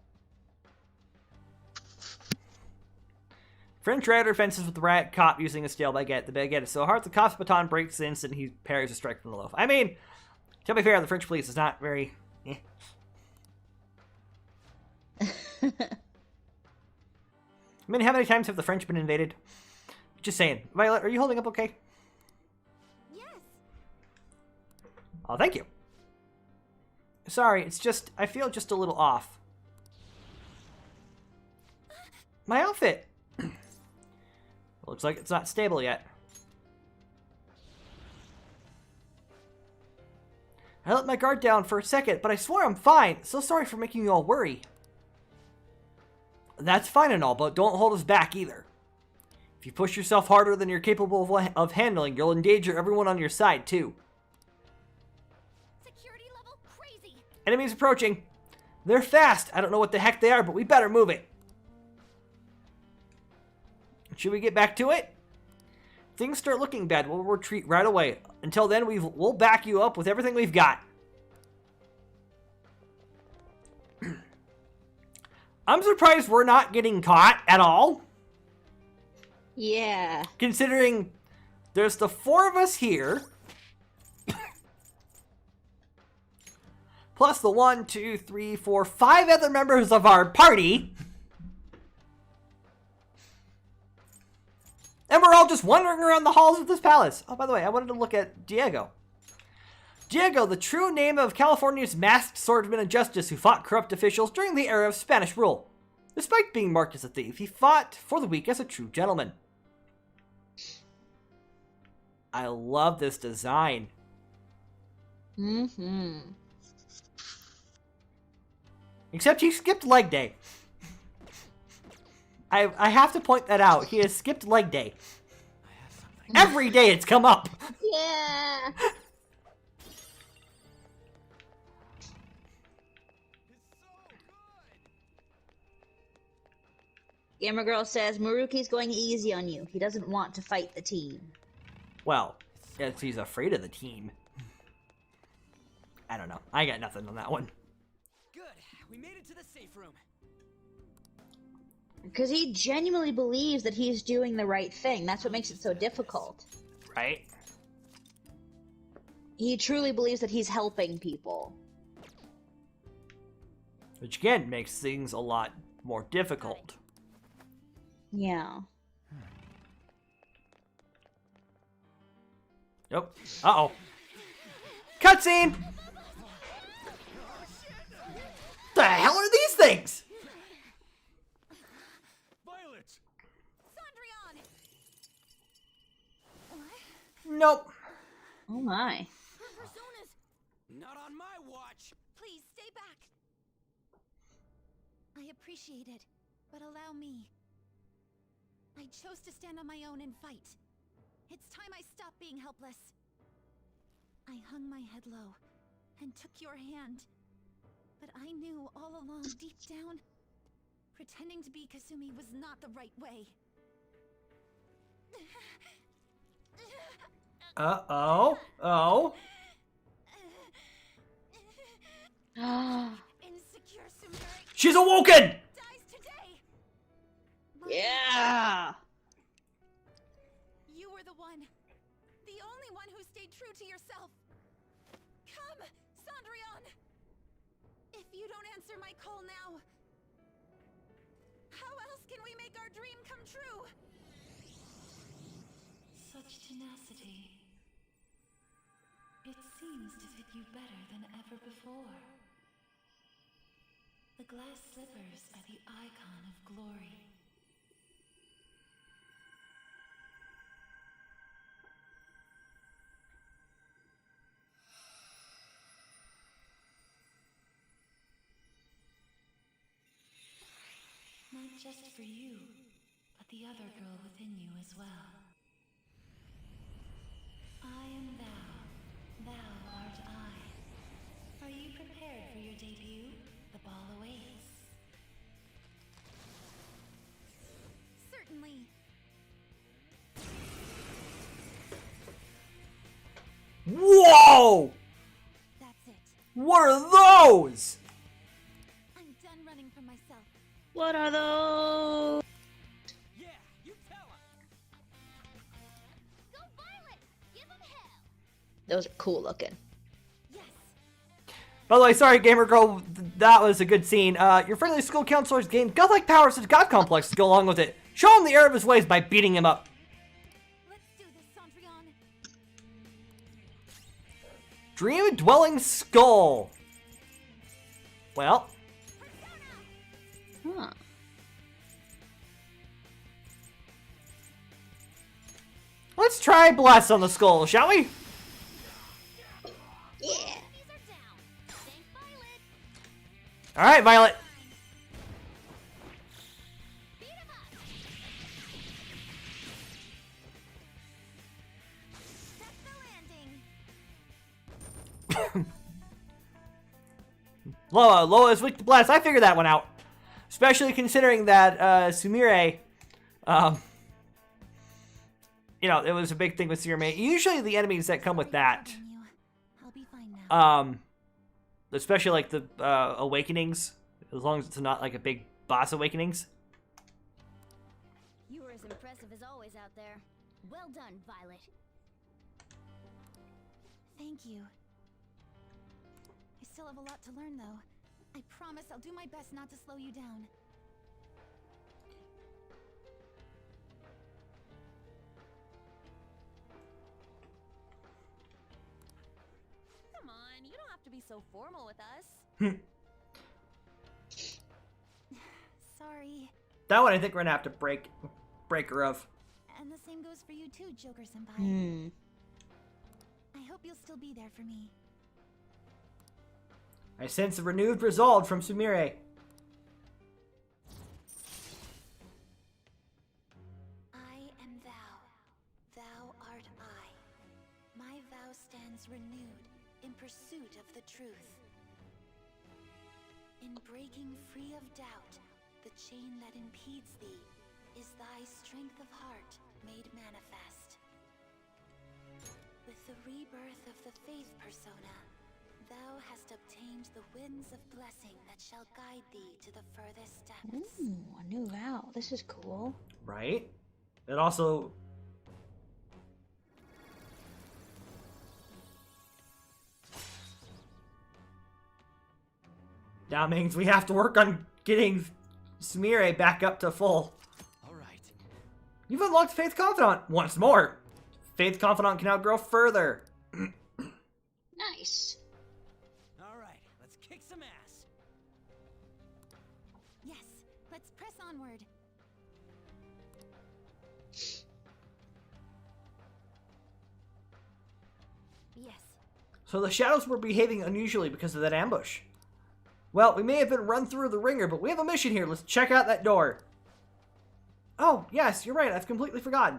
French rider fences with the rat cop using a steel baguette. The baguette is so hard the cop's baton breaks the instant he parries a strike from the loaf. I mean, to be fair, the French police is not very... I mean, how many times have the French been invaded? Just saying. Violet, are you holding up okay? Yes. Oh, thank you. Sorry, it's just, I feel just a little off. My outfit! Looks like it's not stable yet. I let my guard down for a second, but I swear I'm fine. So sorry for making you all worry. That's fine and all, but don't hold us back either. If you push yourself harder than you're capable of handling, you'll endanger everyone on your side, too. Security level crazy. Enemies approaching. They're fast. I don't know what the heck they are, but we better move it. Should we get back to it? If things start looking bad, we'll retreat right away. Until then, we'll back you up with everything we've got. I'm surprised we're not getting caught at all. Yeah. Considering there's the 4 of us here. Plus the 1, 2, 3, 4, 5 other members of our party. And we're all just wandering around the halls of this palace. Oh, by the way, I wanted to look at Diego. Diego, the true name of California's masked swordsman of justice who fought corrupt officials during the era of Spanish rule. Despite being marked as a thief, he fought for the weak as a true gentleman. I love this design. Mm-hmm. Except he skipped leg day. I have to point that out. He has skipped leg day. Every day it's come up. Yeah. Gamer Girl says Maruki's going easy on you. He doesn't want to fight the team. Well, yes, he's afraid of the team. I don't know. I got nothing on that one. Good. We made it to the safe room. Because he genuinely believes that he's doing the right thing. That's what makes it so difficult. Right? He truly believes that he's helping people. Which again makes things a lot more difficult. Yeah. Nope. Uh-oh. Cutscene! The hell are these things? Violet! Cendrillon! Nope. Oh my. Personas! Not on my watch! Please stay back. I appreciate it, but allow me. I chose to stand on my own and fight. It's time I stop being helpless. I hung my head low and took your hand. But I knew all along, deep down, pretending to be Kasumi was not the right way. Uh-oh. Oh. Insecure Sumire She's awoken! dies today! Yeah. You were the one. The only one who stayed true to yourself. Come, Cendrillon! If you don't answer my call now, how else can we make our dream come true? Such tenacity. It seems to fit you better than ever before. The glass slippers are the icon of glory. Not just for you, but the other girl within you as well. I am thou, thou art I. Are you prepared for your debut? The ball awaits. Certainly. Whoa! That's it. What are those? I'm done running from myself. What are those? Yeah, you tell him! Go Violet! Give him hell! Those are cool looking. Yes. By the way, sorry, Gamer Girl, that was a good scene. Your friendly school counselors gained godlike powers and god complex to go along with it. Show him the error of his ways by beating him up. Let's do this, Cendrillon. Dream-dwelling skull. Well, Huh. let's try blast on the skull, shall we? Yeah. These are down. Thank Violet. All right, Violet. Beat him up. That's the landing. Loa is weak to blast. I figured that one out. Especially considering that Sumire, you know, it was a big thing with Sumire. Usually the enemies that come with that, I'll be fine now. especially like the awakenings, as long as it's not like a big boss awakenings. You were as impressive as always out there. Well done, Violet. Thank you. I still have a lot to learn, though. I promise I'll do my best not to slow you down. Come on, you don't have to be so formal with us. Sorry. That one I think we're gonna have to break her of. And the same goes for you too, Joker-senpai. Hmm. I hope you'll still be there for me. I sense a renewed resolve from Sumire. I am thou. Thou art I. My vow stands renewed in pursuit of the truth. In breaking free of doubt, the chain that impedes thee is thy strength of heart made manifest. With the rebirth of the faith persona, thou hast obtained the winds of blessing that shall guide thee to the furthest depths. Ooh, a new vow. This is cool. Right? It also... That means we have to work on getting Sumire back up to full. All right. You've unlocked Faith Confidant once more. Faith Confidant can now grow further. Nice. All right, let's kick some ass. Yes, let's press onward. Yes. So the shadows were behaving unusually because of that ambush. Well, we may have been run through the ringer, but we have a mission here. Let's check out that door. Oh, yes, you're right. I've completely forgotten.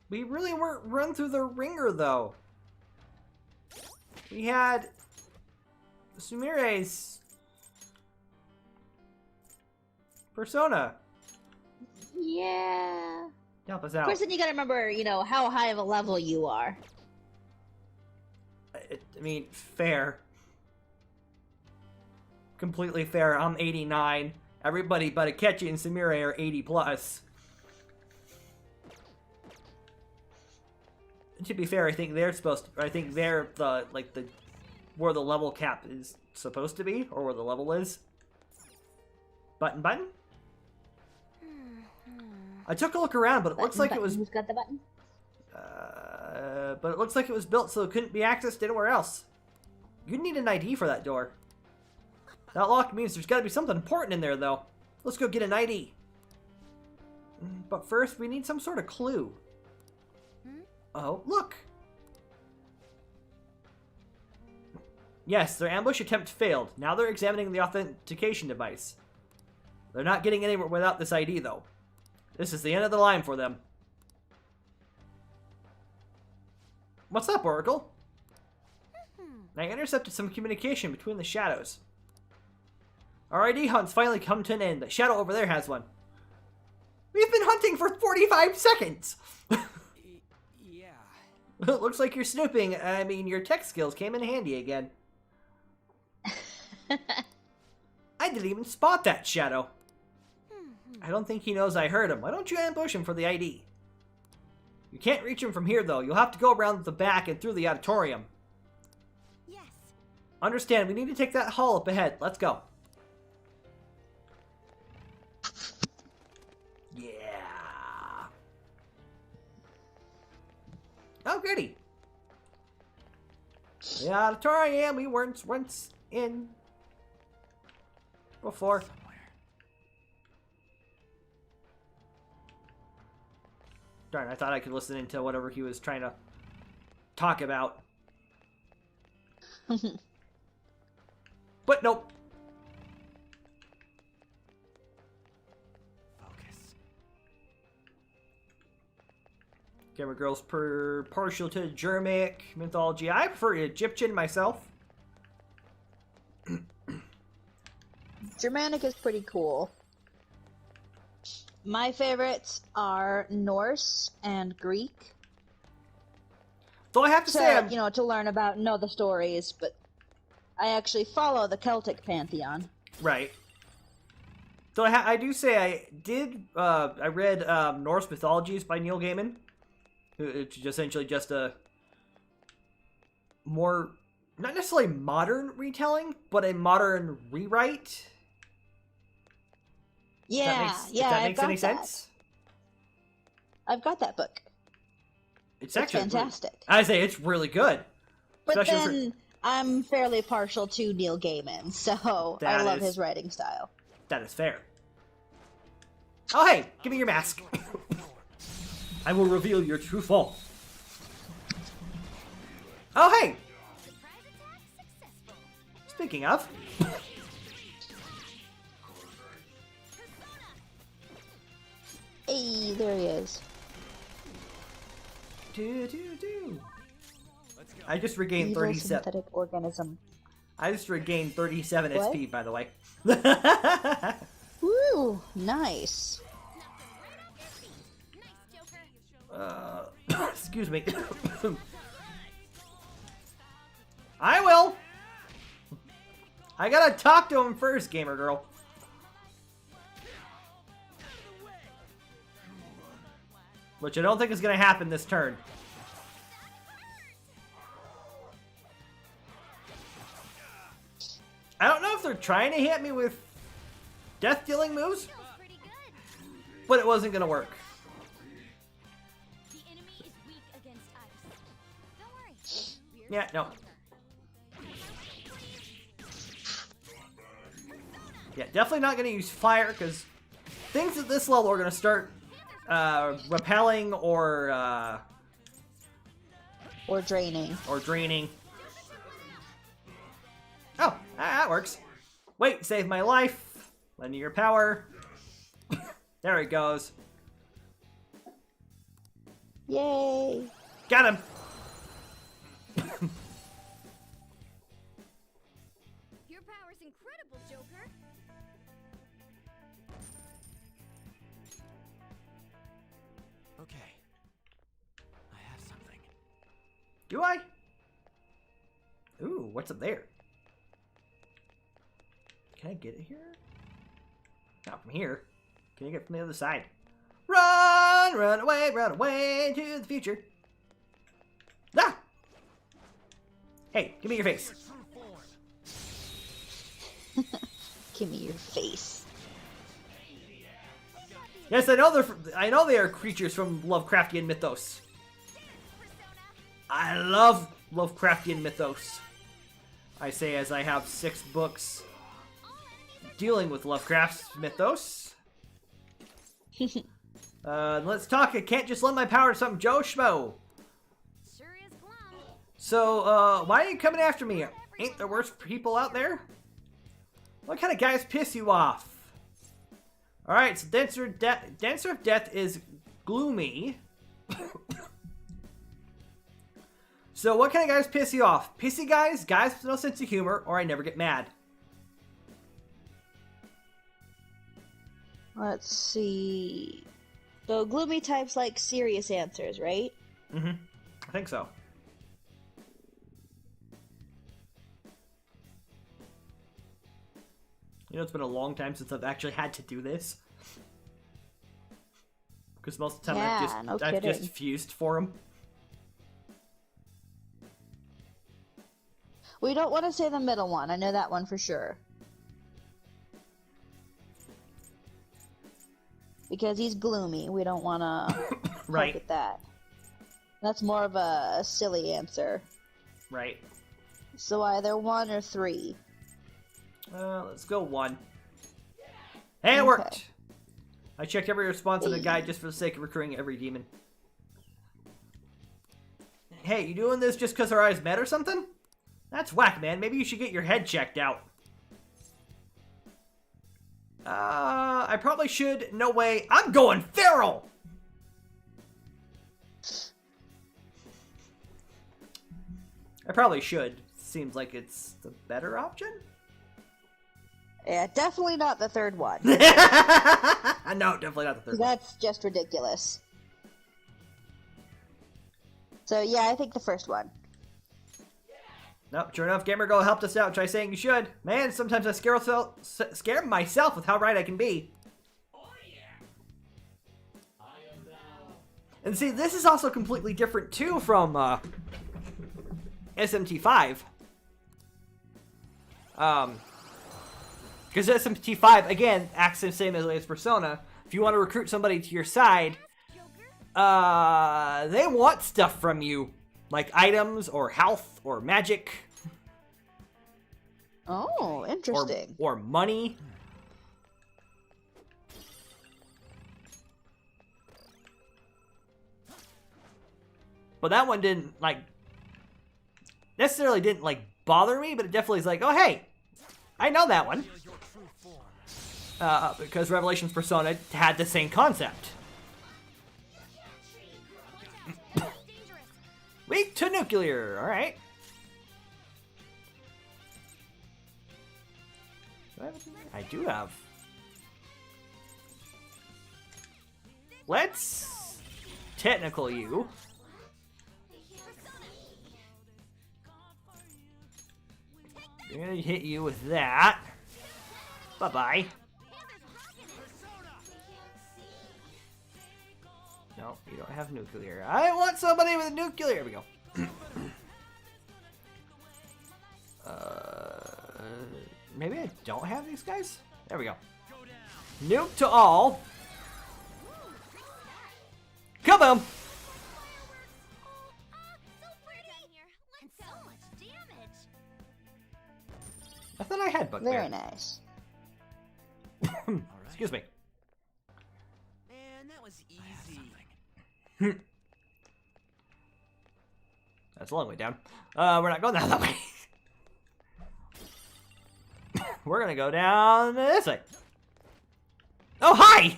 We really weren't run through the ringer, though. We had Sumire's persona. Yeah. Help us Of out. course, then you gotta remember, you know, how high of a level you are. I mean, fair. Completely fair. I'm 89. Everybody but Akechi and Sumire are 80 plus. To be fair, I think they're the where the level cap is supposed to be, or where the level is. Button. I took a look around, but it looks like it was. Who's got the button? But it looks like it was built so it couldn't be accessed anywhere else. You'd need an ID for that door. That lock means there's got to be something important in there, though. Let's go get an ID. But first, we need some sort of clue. Oh, look! Yes, their ambush attempt failed. Now they're examining the authentication device. They're not getting anywhere without this ID, though. This is the end of the line for them. What's up, Oracle? I intercepted some communication between the shadows. Our ID hunt's finally come to an end. The shadow over there has one. We've been hunting for 45 seconds! Yeah. It looks like you're snooping. I mean, your tech skills came in handy again. I didn't even spot that shadow. I don't think he knows I heard him. Why don't you ambush him for the ID? You can't reach him from here, though. You'll have to go around the back and through the auditorium. Yes. Understand, we need to take that hall up ahead. Let's go. Yeah. Oh, goody. The auditorium we weren't once in before. Darn, I thought I could listen into whatever he was trying to talk about. But nope. Focus. Gamer Girl's partial to Germanic mythology. I prefer Egyptian myself. Germanic is pretty cool. My favorites are Norse and Greek. Though I have to say, You know, to learn about, know the stories, but I actually follow the Celtic pantheon. right. Though I do say I read Norse Mythologies by Neil Gaiman. It's essentially just a more, not necessarily modern retelling, but a modern rewrite. Yeah, If that makes any sense. I've got that book. It's actually fantastic. I say it's really good. But Especially then I'm fairly partial to Neil Gaiman, so I That love is- his writing style. That is fair. Oh hey, give me your mask. I will reveal your true form. Oh hey! Surprise attack successful. Speaking of, Hey, there he is. Let's go. I just regained Evil 37. synthetic organism. I just regained 37 What? SP, by the way. Woo, nice. Excuse me. I will. I gotta talk to him first, gamer girl. Which I don't think is gonna happen this turn. I don't know if they're trying to hit me with death-dealing moves, Feels pretty good. but it wasn't gonna work. The enemy is Yeah, no. Yeah, definitely not going to use fire, because things at this level are going to start repelling or draining. Or draining. Oh, that works. Wait, save my life. Linear power. There it goes. Yay! Got him. Your power's incredible, Joker. Okay. I have something. Do I? Ooh, what's up there? Can I get it here? Not from here. Can I get from the other side? Run away to the future. Ah! Hey, give me your face. Give me your face. Yes, I know they are creatures from Lovecraftian mythos. I love Lovecraftian mythos. I say as I have 6 books dealing with Lovecraft's mythos. Let's talk. I can't just lend my power to some Joe Schmo. Sure is glum. So, why are you coming after me? Ain't there worse people out there? What kind of guys piss you off? Alright, so Dancer of Death is gloomy. So what kind of guys piss you off? Pissy guys, guys with no sense of humor, or I never get mad. Let's see. So gloomy types like serious answers, right? Mm-hmm. I think so. You know, it's been a long time since I've actually had to do this. Because most of the time I've just fused for them. We don't want to say the middle one. I know that one for sure. Because he's gloomy. We don't want to right. With that. That's more of a silly answer. Right. So either 1 or 3. Let's go 1. Hey, it worked! I checked every response in the guide just for the sake of recruiting every demon. Hey, you doing this just because our eyes met or something? That's whack, man. Maybe you should get your head checked out. I probably should. No way. I'm going feral! I probably should. Seems like it's the better option? Yeah, definitely not the third one. No, definitely not the third one. That's just ridiculous. So yeah, I think the first one. Nope, sure enough, Gamer Girl helped us out. Try saying you should. Man, sometimes I scare myself with how right I can be. And see, this is also completely different too from SMT5. Because SMT5 again acts the same as Persona. If you want to recruit somebody to your side, they want stuff from you, like items or health or magic. Oh, interesting. Or money. But that one didn't necessarily bother me, but it definitely is like, oh hey, I know that one. Because Revelations Persona had the same concept. Weak to nuclear, alright. I do have. Let's technical you. I'm gonna hit you with that. Bye-bye. No, you don't have nuclear. I want somebody with a nuclear. Here we go. Maybe I don't have these guys? There we go. Nuke to all. Kaboom! So pretty. And so I thought I had bugbear. Very nice. Excuse me. Man, that was easy. That's a long way down. We're not going down that way. We're gonna go down this way. Oh, hi!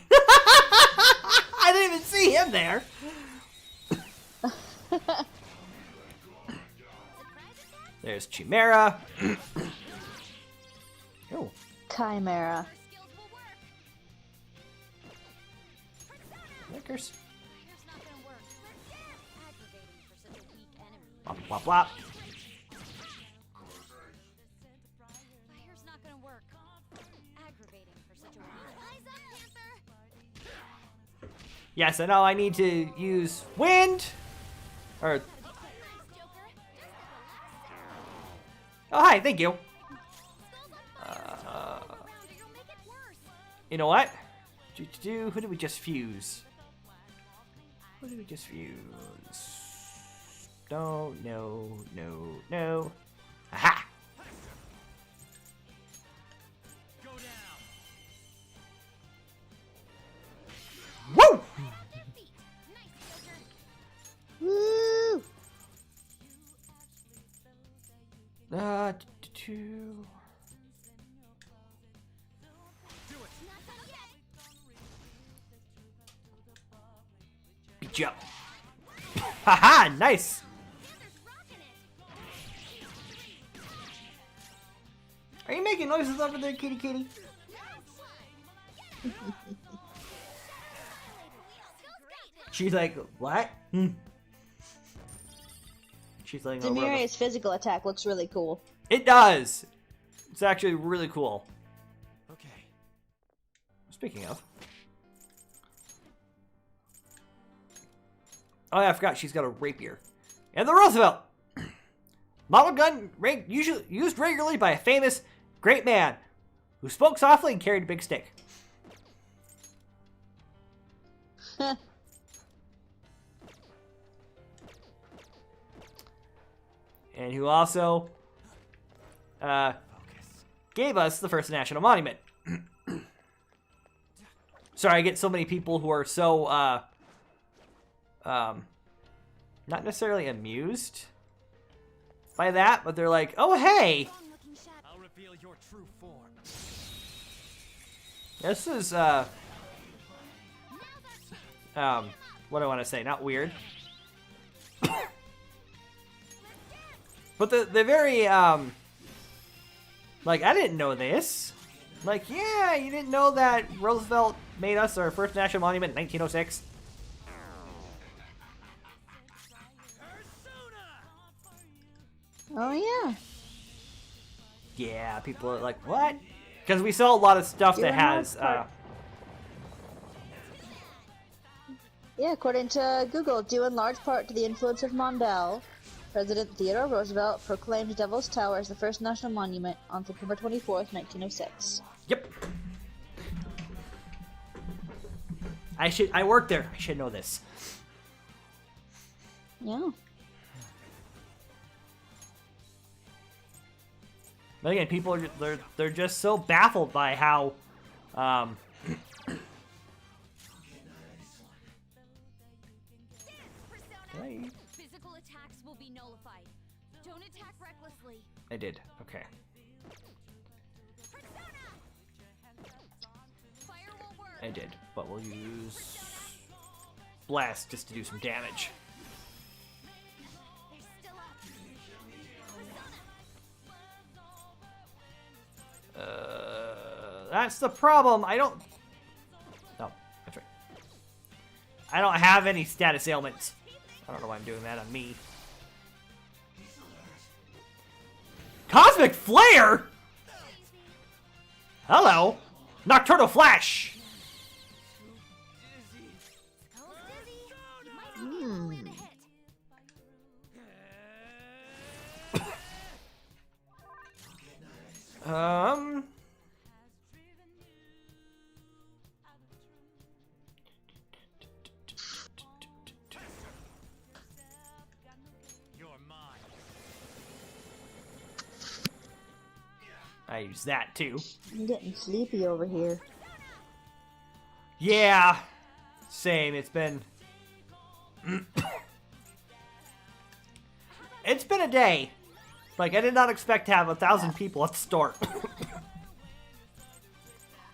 I didn't even see him there. There's Chimera. Oh. Chimera. Lickers. Fire's not gonna work. Aggravating for such a weak enemy. Wop, wop, wop. Fire's not gonna work. Aggravating for such a weak. Eyes up, Panther! Yes, I know I need to use wind. Or. Oh, hi, thank you. You know what? Who did we just fuse? Who did we just fuse? No. Aha! Go down. Woo! Woo! Two. Good job. Haha, nice. Are you making noises over there, kitty kitty? She's like, what? She's like, oh, Demiria's physical attack looks really cool. it does. It's actually really cool. Okay. Speaking of. Oh yeah, I forgot she's got a rapier. And the Roosevelt! Model gun usually used regularly by a famous great man who spoke softly and carried a big stick. And who also gave us the first national monument. Sorry, I get so many people who are so not necessarily amused by that, but they're like, oh hey, I'll reveal your true form. this is what do I want to say? Not weird. But the very like, I didn't know this. Like, yeah, you didn't know that Roosevelt made us our first national monument in 1906? Oh yeah. Yeah, people are like, what? Because we saw a lot of stuff You're that has Yeah, according to Google, due in large part to the influence of Mondale, President Theodore Roosevelt proclaimed Devil's Tower as the first national monument on September 24th, 1906. Yep. I worked there. I should know this. Yeah. But again, people are they're just so baffled by how Physical attacks will be nullified. Don't attack recklessly. I did. Okay. Fire won't work. I did, but we'll use blast just to do some damage. They're still up. That's the problem. I don't. No, that's right. I don't have any status ailments. I don't know why I'm doing that on me. Cosmic Flare? Hello. Nocturnal Flash. I use that too. I'm getting sleepy over here. Yeah, same. It's been... it's been a day. Like, I did not expect to have 1,000 people at the store.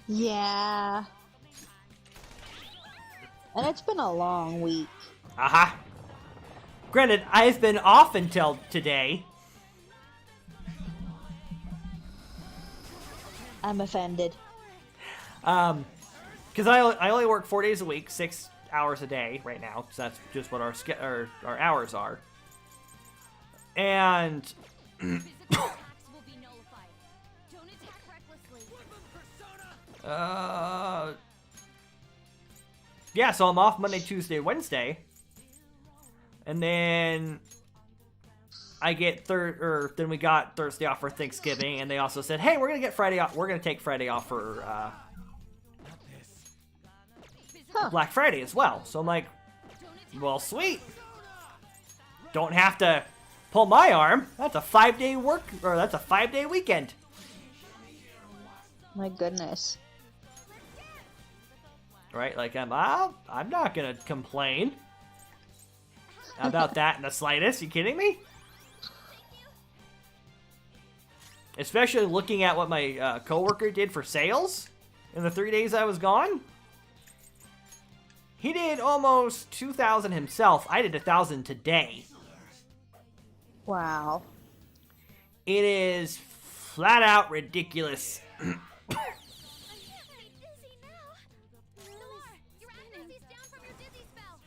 Yeah. And it's been a long week. Aha. Granted, I've been off until today. I'm offended. Because I only work 4 days a week, 6 hours a day right now, because that's just what our hours are. And Physical attacks will be nullified. Don't attack recklessly. yeah, so I'm off Monday, Tuesday, Wednesday. And then I get then we got Thursday off for Thanksgiving, and they also said, "Hey, we're gonna get Friday off. We're gonna take Friday off for Black Friday as well." So I'm like, "Well, sweet. Don't have to pull my arm. That's a 5-day that's a 5-day weekend." My goodness. Right? Like I'm not gonna complain about that in the slightest. You kidding me? Especially looking at what my coworker did for sales in the 3 days I was gone. He did almost 2,000 himself. I did 1,000 today. Wow. It is flat out ridiculous. I'm getting dizzy now. Noir, your accuracy's down from your dizzy spell.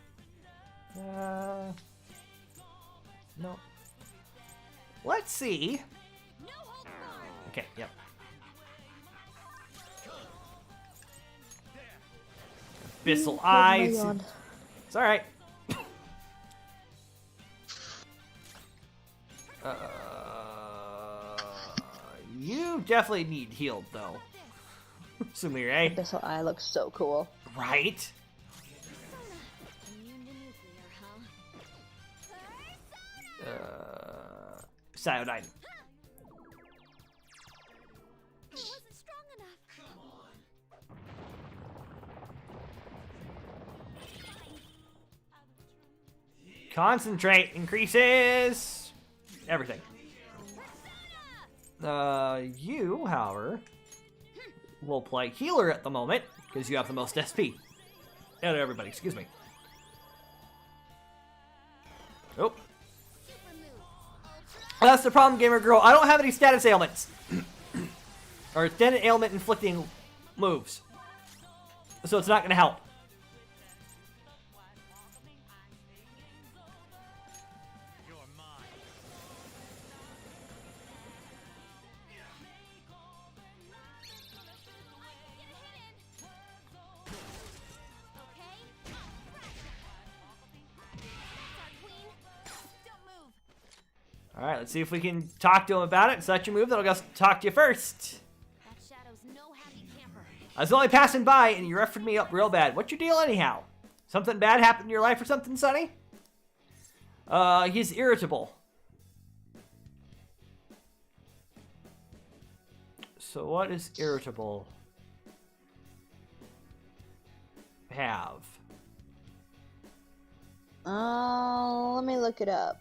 No. Let's see. No hold barred. Okay, yep. Abyssal Eyes. It's alright. You definitely need healed, though. Sumire, eh? Abyssal Eye looks so cool. Right? Immune to nuclear, huh? Cyanide. It wasn't strong enough. Concentrate increases everything. You, however, will play healer at the moment because you have the most SP. Out of everybody, excuse me. Nope. That's the problem, gamer girl. I don't have any status ailments. Or extended ailment inflicting moves. So it's not going to help. Alright, let's see if we can talk to him about it. Such a move that'll go talk to you first. That shadow's no happy camper. I was only passing by and you roughed me up real bad. What's your deal anyhow? Something bad happened in your life or something, Sonny? He's irritable. So what is irritable have? Let me look it up.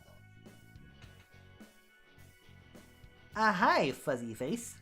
Hi, fuzzy face.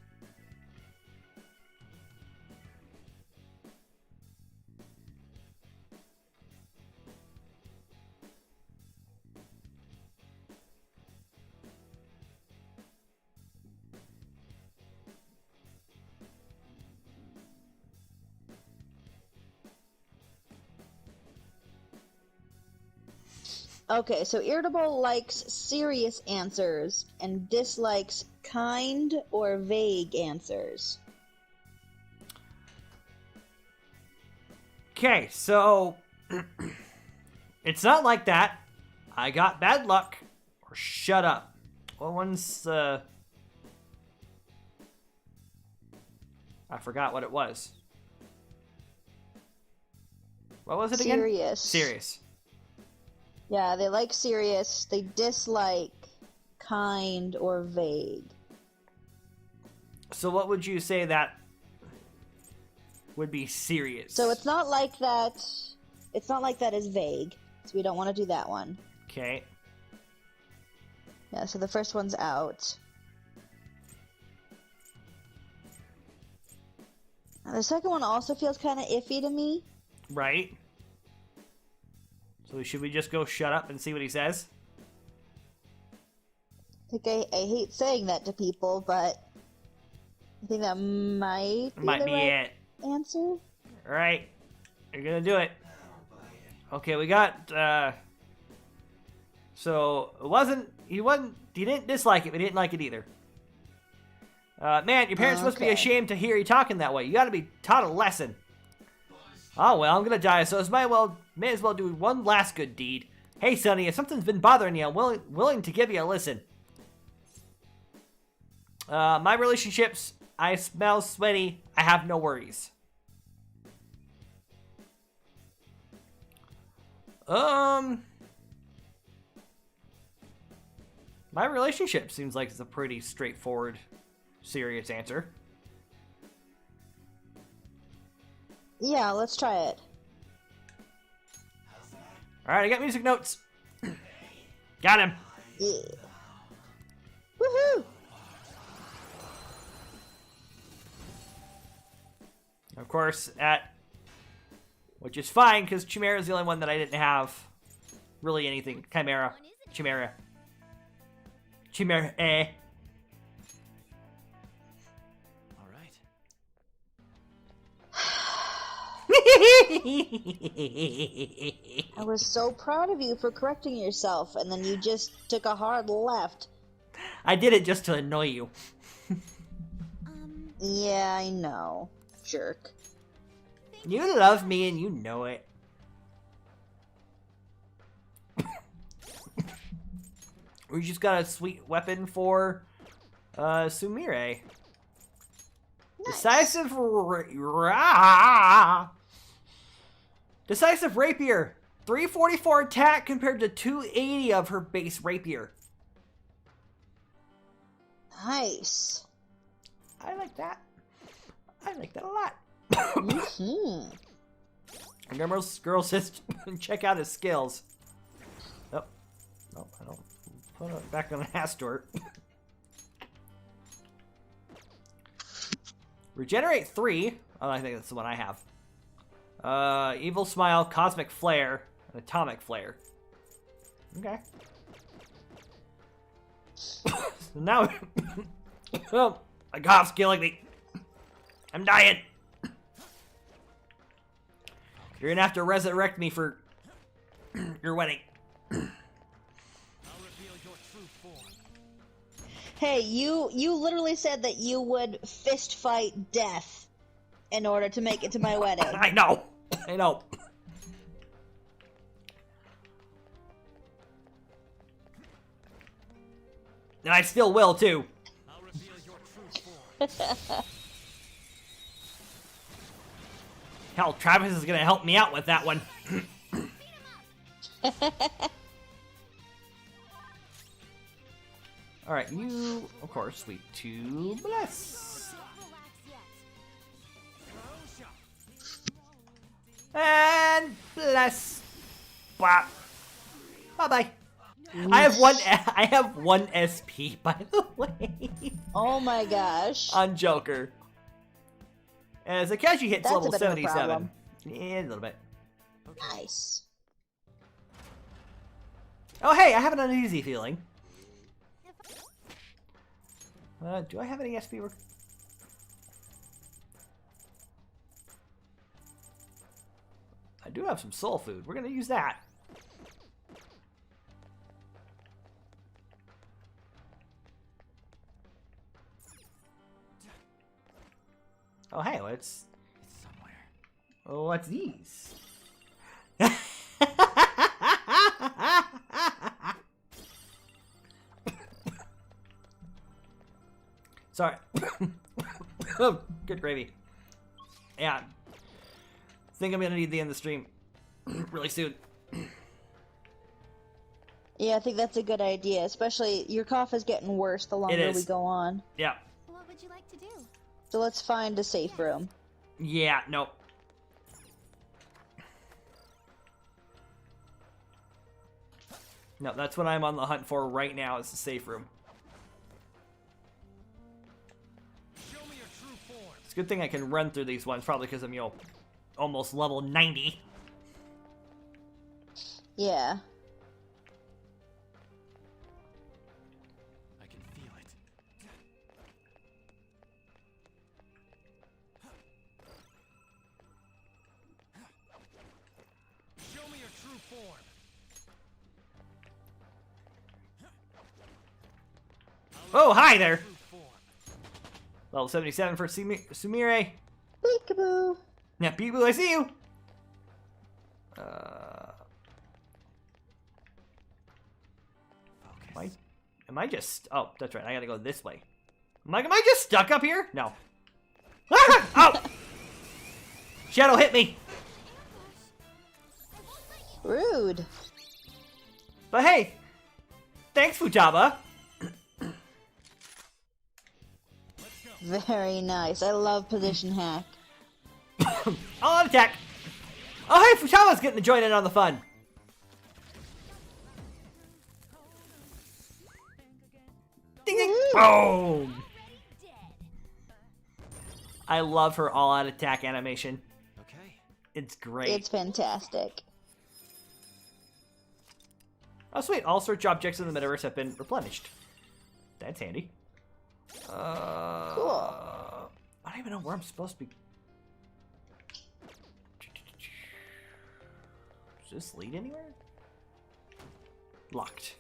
Okay, so irritable likes serious answers and dislikes kind or vague answers. Okay, so it's not like that. I got bad luck or shut up. What one's I forgot what it was. What was it again? Serious. Serious. Yeah, they like serious. They dislike kind or vague. So what would you say that would be serious? So it's not like that. It's not like that is vague. So we don't want to do that one. Okay. Yeah. So the first one's out. And the second one also feels kind of iffy to me. Right. So should we just go shut up and see what he says? Like I hate saying that to people, but I think that might be the right it. answer. All right. You're gonna do it. Okay, we got, so he didn't dislike it, but he didn't like it either. Man, your parents must be Okay. ashamed to hear you talking that way. You gotta be taught a lesson. Oh, well, I'm gonna die, so may as well do one last good deed. Hey, Sonny, if something's been bothering you, I'm willing to give you a listen. My relationships, I smell sweaty, I have no worries. My relationship seems like it's a pretty straightforward, serious answer. Yeah, let's try it. Alright, I got music notes. Got him. Yeah. Woohoo! Of course, which is fine, because Chimera is the only one that I didn't have really anything. Chimera. Chimera. Chimera, All right. I was so proud of you for correcting yourself, and then you just took a hard left. I did it just to annoy you. Yeah, I know. Jerk. You love me and you know it. We just got a sweet weapon for Sumire. Nice. Decisive Rapier. 344 attack compared to 280 of her base rapier. Nice. I like that. I like that a lot. Mm-hmm. And girl says check out his skills. Oh, no, I don't. Put it back on Astor. Regenerate 3. Oh, I think that's the one I have. Evil Smile, Cosmic Flare, and Atomic Flare. Okay. So now, oh, my cough's killing me. I'm dying. You're gonna have to resurrect me for your wedding. Hey, you literally said that you would fist fight death in order to make it to my wedding. I know. I know. And I still will, too. I'll reveal your true form. Hell, Travis is gonna help me out with that one. Alright, you, of course, sweet to bless. And bless. Blah. Bye-bye. I have one SP, by the way. Oh my gosh. On Joker. As Akechi hits That's a level bit of a 77. problem. Yeah, a little bit. Nice. Oh, hey, I have an uneasy feeling. Do I have any SP? I do have some soul food. We're gonna use that. Oh, hey, It's what's somewhere. oh, what's these? Sorry. Oh, good gravy. Yeah. Think I'm gonna need the end of the stream really soon. Yeah, I think that's a good idea. Especially your cough is getting worse the longer we is. go on. Yeah. What would you like to do? So let's find a safe room. Yeah, no. No, that's what I'm on the hunt for right now, is the safe room. Show me your true form. It's a good thing I can run through these ones, probably because I'm, you know, almost level 90. Yeah. I can feel it. Show me your true form. Oh, hi there! True form. Level 77 for Sumire. Peekaboo. Yeah, people, I see you! Am I just... Oh, that's right, I gotta go this way. Am I just stuck up here? No. Ah! Oh! Shadow hit me! Rude. But hey! Thanks, Futaba! Very nice. I love position hack. All out attack! Oh, hey, Futaba's getting to join in on the fun! Ding ding! Boom! I love her all-out attack animation. Okay. It's great. It's fantastic. Oh, sweet. All search objects in the metaverse have been replenished. That's handy. Cool. I don't even know where I'm supposed to be. Does this lead anywhere? Locked.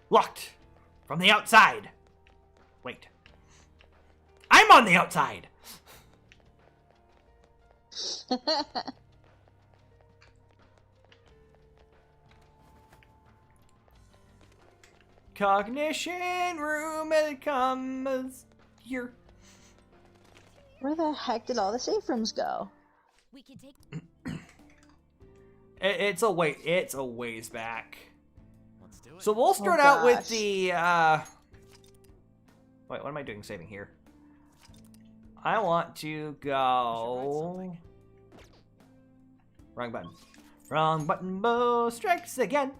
Locked! From the outside! Wait. I'm on the outside! Cognition room, it comes here. Where the heck did all the safe rooms go? We can take. It's a ways back. Let's do it. So we'll start out with gosh. the, wait, what am I doing saving here? I want to go... Wrong button. Wrong button, Bo strikes again.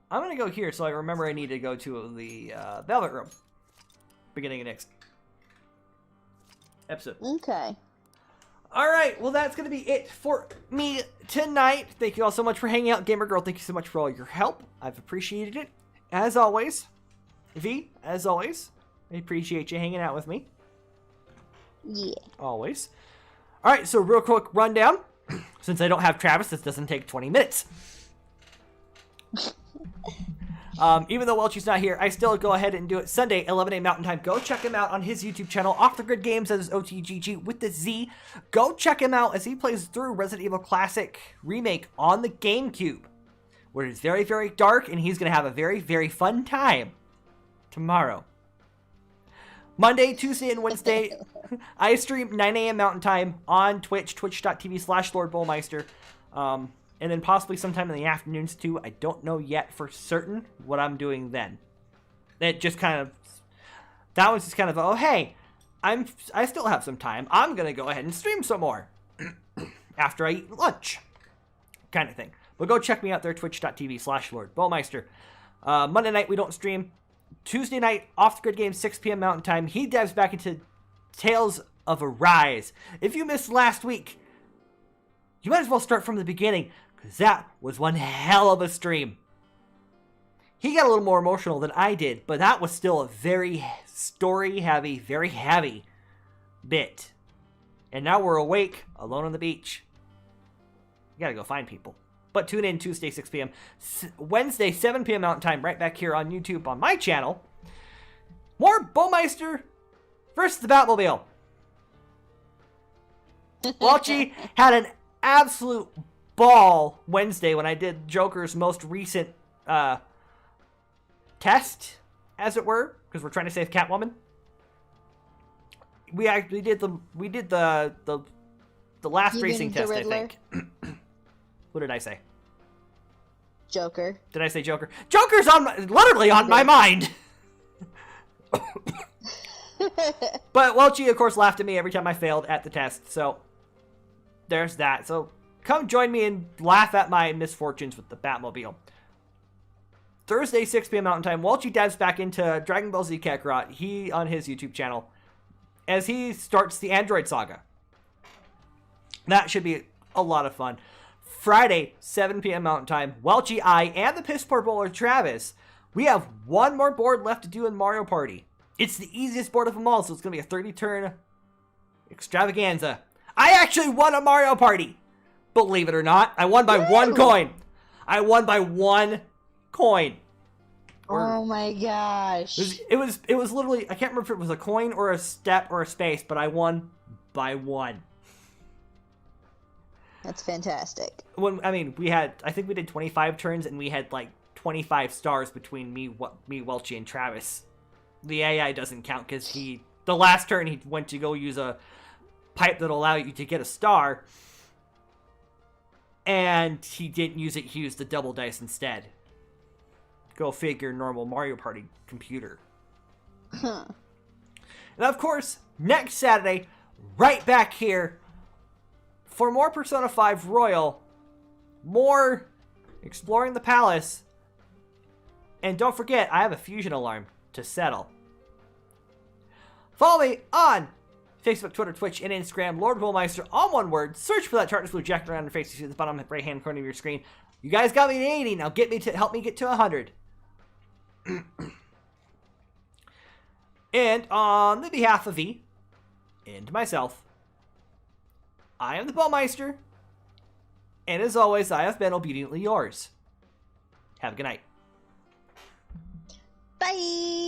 I'm gonna go here, so I remember I need to go to the, Velvet Room. Beginning of next episode. Okay. Alright, well that's going to be it for me tonight. Thank you all so much for hanging out. Gamer Girl, thank you so much for all your help. I've appreciated it. As always. V, as always. I appreciate you hanging out with me. Yeah. Always. Alright, so real quick rundown. Since I don't have Travis, this doesn't take 20 minutes. Even though Welchie's not here, I still go ahead and do it Sunday, 11 a.m. Mountain Time. Go check him out on his YouTube channel, Off the Grid Games, that is OTGG with the Z. Go check him out as he plays through Resident Evil Classic Remake on the GameCube, where it's very, very dark, and he's going to have a very, very fun time tomorrow. Monday, Tuesday, and Wednesday, I stream 9 a.m. Mountain Time on Twitch, twitch.tv/LordBullmeister. And then possibly sometime in the afternoons too. I don't know yet for certain what I'm doing then. It just kind of, that was just kind of, oh hey, I still have some time. I'm gonna go ahead and stream some more after I eat lunch, kind of thing. But go check me out there, twitch.tv/LordBullmeister. Monday night we don't stream. Tuesday night, Off the Grid Games, 6 p.m. Mountain Time. He dives back into Tales of Arise. If you missed last week, you might as well start from the beginning, because that was one hell of a stream. He got a little more emotional than I did, but that was still a very story-heavy, very heavy bit. And now we're awake, alone on the beach. You gotta go find people. But tune in Tuesday, 6 p.m. Wednesday, 7 p.m. Mountain Time, right back here on YouTube on my channel. More Bullmeister versus the Batmobile. Walchi had an absolute ball Wednesday when I did Joker's most recent test, as it were, because we're trying to save Catwoman. We actually did the last You racing mean the test, I Riddler? think. What did I say? Joker. Did I say Joker? Joker's literally on my mind. But Welchie, of course, laughed at me every time I failed at the test, so there's that. So come join me and laugh at my misfortunes with the Batmobile. Thursday, 6 p.m. Mountain Time, Welchie dives back into Dragon Ball Z Kakarot, he on his YouTube channel, as he starts the Android Saga. That should be a lot of fun. Friday, 7 p.m. Mountain Time, Welchie, I, and the Piss Poor Bowler Travis, we have one more board left to do in Mario Party. It's the easiest board of them all, so it's going to be a 30-turn extravaganza. I actually won a Mario Party! Believe it or not, I won by one coin. I won by one coin. Oh my gosh. It was literally, I can't remember if it was a coin or a step or a space, but I won by one. That's fantastic. I think we did 25 turns, and we had like 25 stars between me, Welchie, and Travis. The AI doesn't count because the last turn he went to go use a pipe that'll allow you to get a star, and he didn't use it. He used the double dice instead. Go figure, normal Mario Party computer. Huh. And of course, next Saturday, right back here for more Persona 5 Royal, more exploring the palace, and don't forget, I have a fusion alarm to settle. Follow me on Facebook, Twitter, Twitch, and Instagram, Lord Bullmeister, all one word. Search for that chartless blue jacket around your face. You see at the bottom right-hand corner of your screen. You guys got me to 80. Now help me get to 100. And on the behalf of V and myself, I am the Bullmeister. And as always, I have been obediently yours. Have a good night. Bye!